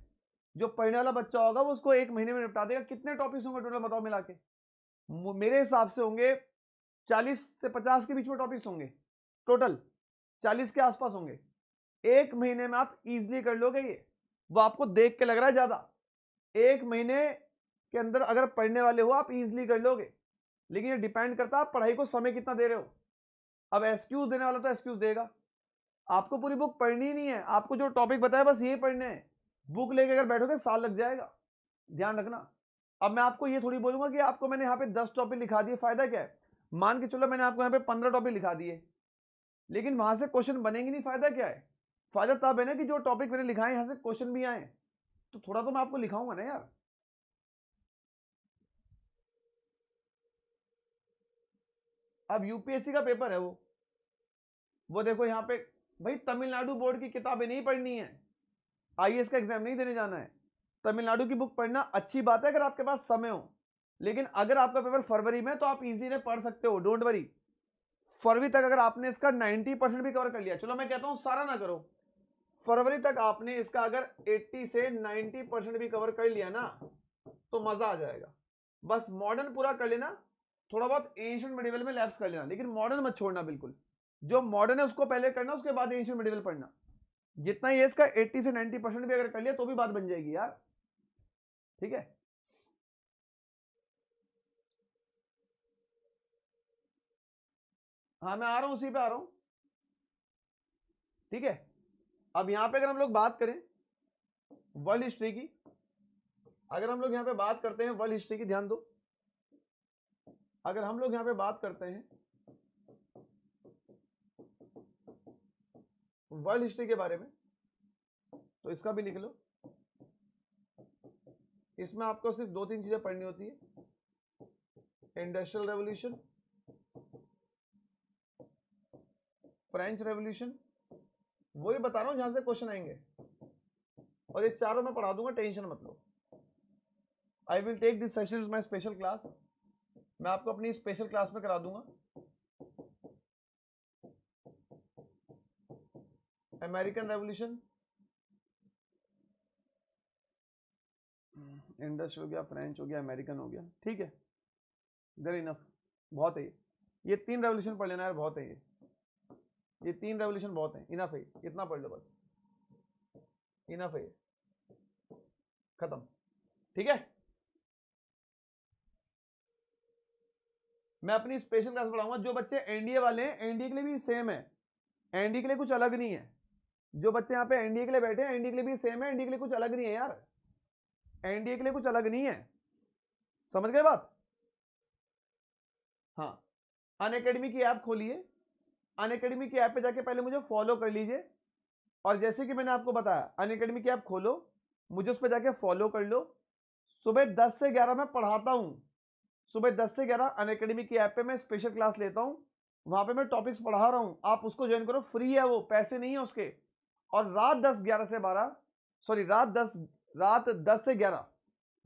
Speaker 1: जो पढ़ने वाला बच्चा होगा वो उसको 1 महीने में निपटा देगा। कितने टॉपिक्स होंगे टोटल बताओ मिला के? मेरे हिसाब से होंगे 40 से 50 के बीच में टॉपिक्स होंगे टोटल, 40 के आसपास होंगे। 1 महीने में आप इजीली कर लोगे ये। वो आपको देख के लग रहा है ज्यादा, 1 महीने के अंदर अगर पढ़ने वाले हो आप इजीली कर लोगे, लेकिन ये डिपेंड करता है आप पढ़ाई को समय कितना दे रहे हो। अब एक्सक्यूज देने वाला तो एक्सक्यूज देगा। आपको पूरी बुक पढ़नी ही नहीं है, आपको जो टॉपिक बताया बस ये पढ़ने हैं। बुक लेके अगर बैठोगे साल लग जाएगा, ध्यान रखना। अब मैं आपको ये थोड़ी बोलूंगा कि आपको मैंने यहाँ पे 10 टॉपिक लिखा दिए, फायदा क्या है? मान के चलो मैंने आपको यहाँ पे 15 टॉपिक लिखा दिए, लेकिन वहां से क्वेश्चन बनेंगे नहीं, फायदा क्या है? फायदा तब है ना कि जो टॉपिक मैंने लिखा है यहाँ से क्वेश्चन भी आए, तो थोड़ा तो मैं आपको लिखाऊंगा ना यार। अब यूपीएससी का पेपर है वो देखो यहाँ पे, भाई तमिलनाडु बोर्ड की किताबें नहीं पढ़नी है, आईएएस का एग्जाम नहीं देने जाना है। तमिलनाडु की बुक पढ़ना अच्छी बात है अगर आपके पास समय हो, लेकिन अगर आपका पेपर फरवरी में तो आप इजीली पढ़ सकते हो, डोंट वरी। फरवरी तक अगर आपने इसका 90% भी कवर कर लिया, चलो मैं कहता हूं सारा ना करो, फरवरी तक आपने इसका अगर 80 से 90% भी कवर कर लिया ना तो मजा आ जाएगा। बस मॉडर्न पूरा कर लेना, थोड़ा बहुत एंशिएंट मिडिवल में लैप्स कर लेना, लेकिन मॉडर्न मत छोड़ना बिल्कुल। जो मॉडर्न है उसको पहले करना, उसके बाद एंशिएंट मिडिवल पढ़ना। जितना ये इसका 80 से 90% भी अगर कर लिया तो भी बात बन जाएगी यार। ठीक है, हाँ मैं आ रहा हूं, उसी पे आ रहा हूं। ठीक है, अब यहां पे अगर हम लोग बात करें वर्ल्ड हिस्ट्री की, अगर हम लोग यहां पे बात करते हैं वर्ल्ड हिस्ट्री की, ध्यान दो, अगर हम लोग यहां पे बात करते हैं वर्ल्ड हिस्ट्री के बारे में, तो इसका भी लिख लो। इसमें आपको सिर्फ 2-3 चीजें पढ़नी होती है, इंडस्ट्रियल रेवोल्यूशन, फ्रेंच रेवोल्यूशन, वही बता रहा हूं जहां से क्वेश्चन आएंगे, और ये चारों मैं पढ़ा दूंगा, टेंशन मत लो। I will take this session is my special class, मैं आपको अपनी स्पेशल क्लास में करा दूंगा। अमेरिकन रेवोल्यूशन, इंडस्ट्रियल हो गया, फ्रेंच हो गया, अमेरिकन हो गया, ठीक है, देयर इनफ, बहुत है ये 3 रेवोल्यूशन पढ़ लेना यार, बहुत है ये 3 रेवोल्यूशन बहुत है, इनफ है, इतना पढ़ लो बस, इनफ है, खत्म। ठीक है, मैं अपनी स्पेशल क्लास पढ़ाऊंगा। जो बच्चे एनडीए वाले हैं, एनडीए के लिए भी सेम है, एनडीए के लिए कुछ अलग नहीं है। जो बच्चे यहाँ पे एनडीए के लिए बैठे हैं, एनडीए के लिए भी सेम है, एनडीए के लिए कुछ अलग नहीं है यार, एनडीए के लिए कुछ अलग नहीं है, समझ गए बात? हाँ, अनअकैडमी की ऐप खोलिए, अनअकैडमी की ऐप पे जाके पहले मुझे फॉलो कर लीजिए, और जैसे कि मैंने आपको बताया अनअकैडमी की ऐप खोलो, मुझे उस पर जाके फॉलो कर लो। सुबह 10 से 11 मैं पढ़ाता हूँ, सुबह 10 से 11 अनअकैडमी की ऐप पे मैं स्पेशल क्लास लेता हूँ, वहां पे मैं टॉपिक्स पढ़ा रहा हूँ, आप उसको ज्वाइन करो, फ्री है वो, पैसे नहीं है उसके। और रात 10 से 12, सॉरी रात 10 से 11,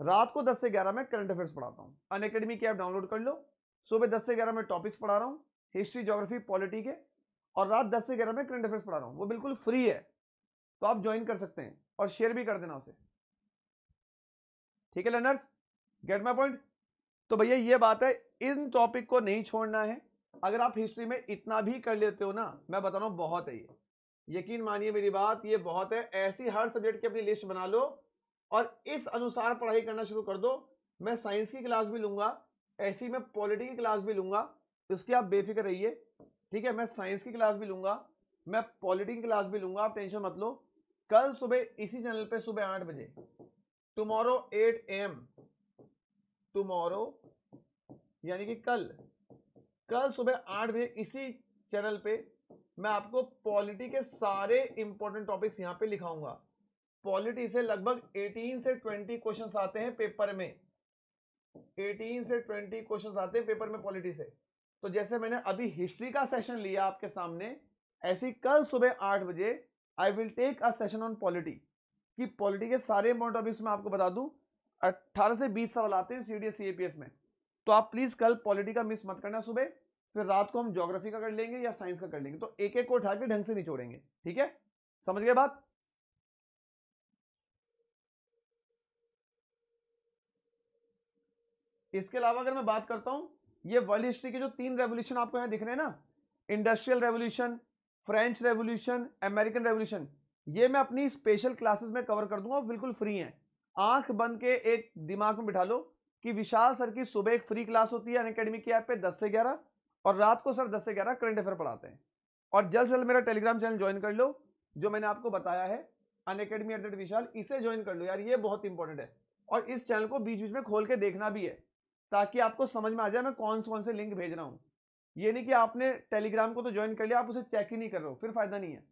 Speaker 1: रात को 10 से 11 में करंट अफेयर्स पढ़ाता हूँ। अनअकैडमी की ऐप डाउनलोड कर लो, सुबह 10 से 11 में टॉपिक्स पढ़ा रहा हूँ, हिस्ट्री, ज्योग्राफी, पॉलिटी के, और रात 10 से 11 में करंट अफेयर्स पढ़ा रहा हूँ, वो बिल्कुल फ्री है, तो आप ज्वाइन कर सकते हैं और शेयर भी कर देना उसे। ठीक है लर्नर्स, गेट माय पॉइंट? तो भैया ये बात है, इन टॉपिक को नहीं छोड़ना है। अगर आप हिस्ट्री में इतना भी कर लेते हो ना, मैं बता रहा हूं बहुत है ये, यकीन मानिए मेरी बात, ये बहुत है। ऐसी हर सब्जेक्ट की अपनी लिस्ट बना लो और इस अनुसार पढ़ाई करना शुरू कर दो। मैं साइंस की क्लास भी लूंगा, ऐसी मैं पॉलिटी की क्लास भी लूंगा, इसकी आप बेफिक्र रहिए। ठीक है, मैं साइंस की क्लास भी लूंगा, मैं पॉलिटी की क्लास भी लूंगा, आप टेंशन मत लो। कल सुबह इसी चैनल पे सुबह 8 बजे, टुमारो 8 AM टुमारो यानी कि कल सुबह 8 बजे इसी चैनल पे मैं आपको पॉलिटी के सारे इंपॉर्टेंट टॉपिक्स यहां पे लिखाऊंगा। पॉलिटी से लगभग 18 से 20 क्वेश्चंस आते हैं पेपर में, 18 से 20 क्वेश्चंस आते हैं पेपर में पॉलिटी से। तो जैसे मैंने अभी हिस्ट्री का सेशन लिया आपके सामने, ऐसे ही कल सुबह 8 बजे I will take a session on polity, कि पॉलिटी के सारे इंपॉर्टेंट टॉपिक्स मैं आपको बता दूं। 18 से 20 सवाल आते हैं सीडीएस सीएपीएफ में, तो आप प्लीज कल पॉलिटी का मिस मत करना सुबह, फिर रात को हम ज्योग्राफी का कर लेंगे या साइंस का कर लेंगे, तो एक एक को उठा के ढंग से निचोड़ेंगे, ठीक है? समझ गए बात? इसके अलावा अगर मैं बात करता हूं, ये वर्ल्ड हिस्ट्री के जो 3 रेवोल्यूशन आपको यहां दिख रहे हैं ना, industrial revolution, French revolution, American revolution, ये मैं अपनी स्पेशल क्लासेस में कवर कर दूंगा, बिल्कुल फ्री है। आंख बंद के एक दिमाग में बिठा लो कि विशाल सर की सुबह एक फ्री क्लास होती है अनअकैडमी की ऐप पे 10 से 11, और रात को सर 10 से 11 करंट अफेयर पढ़ाते हैं। और जल्द से जल्द मेरा टेलीग्राम चैनल ज्वाइन कर लो, जो मैंने आपको बताया है unacademy@विशाल, इसे ज्वाइन कर लो यार, ये बहुत इंपॉर्टेंट है। और इस चैनल को बीच बीच में खोल के देखना भी है, ताकि आपको समझ में आ जाए मैं कौन से लिंक भेज रहा हूं। ये नहीं कि आपने टेलीग्राम को तो ज्वाइन कर लिया, आप उसे चेक ही नहीं कर रहे हो, फिर फायदा नहीं है।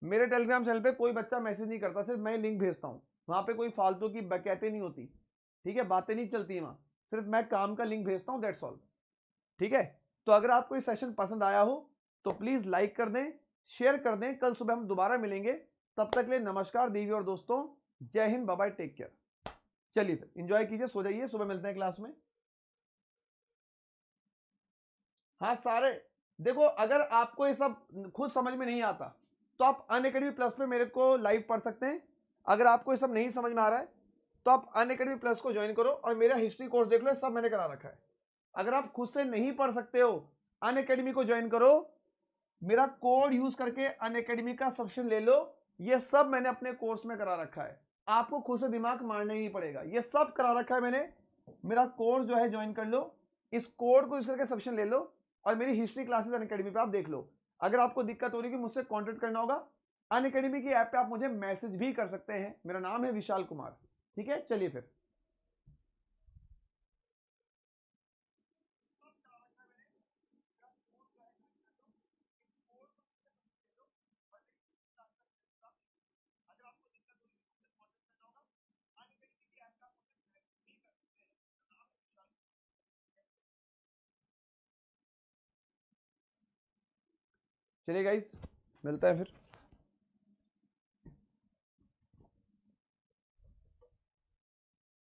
Speaker 1: मेरे टेलीग्राम चैनल पे कोई बच्चा मैसेज नहीं करता, सिर्फ मैं लिंक भेजता हूँ, वहां पे कोई फालतू की बकैतें नहीं होती, ठीक है? बातें नहीं चलती वहां, सिर्फ मैं काम का लिंक भेजता हूँ, दैट्स ऑल, ठीक है? तो अगर आपको ये सेशन पसंद आया हो तो प्लीज लाइक कर दें, शेयर कर दें। कल सुबह हम दोबारा मिलेंगे, तब तक के लिए नमस्कार दीदी और दोस्तों, जय हिंद, बाय बाय, टेक केयर। चलिए फिर एंजॉय कीजिए, सो जाइए, सुबह मिलते हैं क्लास में। हाँ सारे, देखो अगर आपको ये सब खुद समझ में नहीं आता तो आप अनअकैडमी प्लस पे मेरे को लाइव पढ़ सकते हैं। अगर आपको ये सब नहीं समझ में आ रहा है तो आप अनअकैडमी प्लस को ज्वाइन करो और मेरा हिस्ट्री कोर्स देख लो, सब मैंने करा रखा है। अगर आप खुद से नहीं पढ़ सकते हो, अनअकैडमी को ज्वाइन करो, मेरा कोड यूज करके अनअकैडमी का सब्सक्रिप्शन ले लो, ये सब मैंने अपने कोर्स में करा रखा है। आपको खुद से दिमाग मारना ही नहीं पड़ेगा, ये सब करा रखा है मैंने। मेरा कोर्स जो है ज्वाइन कर लो, इस कोड को यूज करके सब्सक्रिप्शन ले लो, और मेरी हिस्ट्री क्लासेस अनअकैडमी पे आप देख लो। अगर आपको दिक्कत हो रही है कि मुझसे कांटेक्ट करना होगा, अनअकैडमी की ऐप पे आप मुझे मैसेज भी कर सकते हैं, मेरा नाम है विशाल कुमार, ठीक है? चलिए फिर। चलिए गाइस, मिलता है फिर।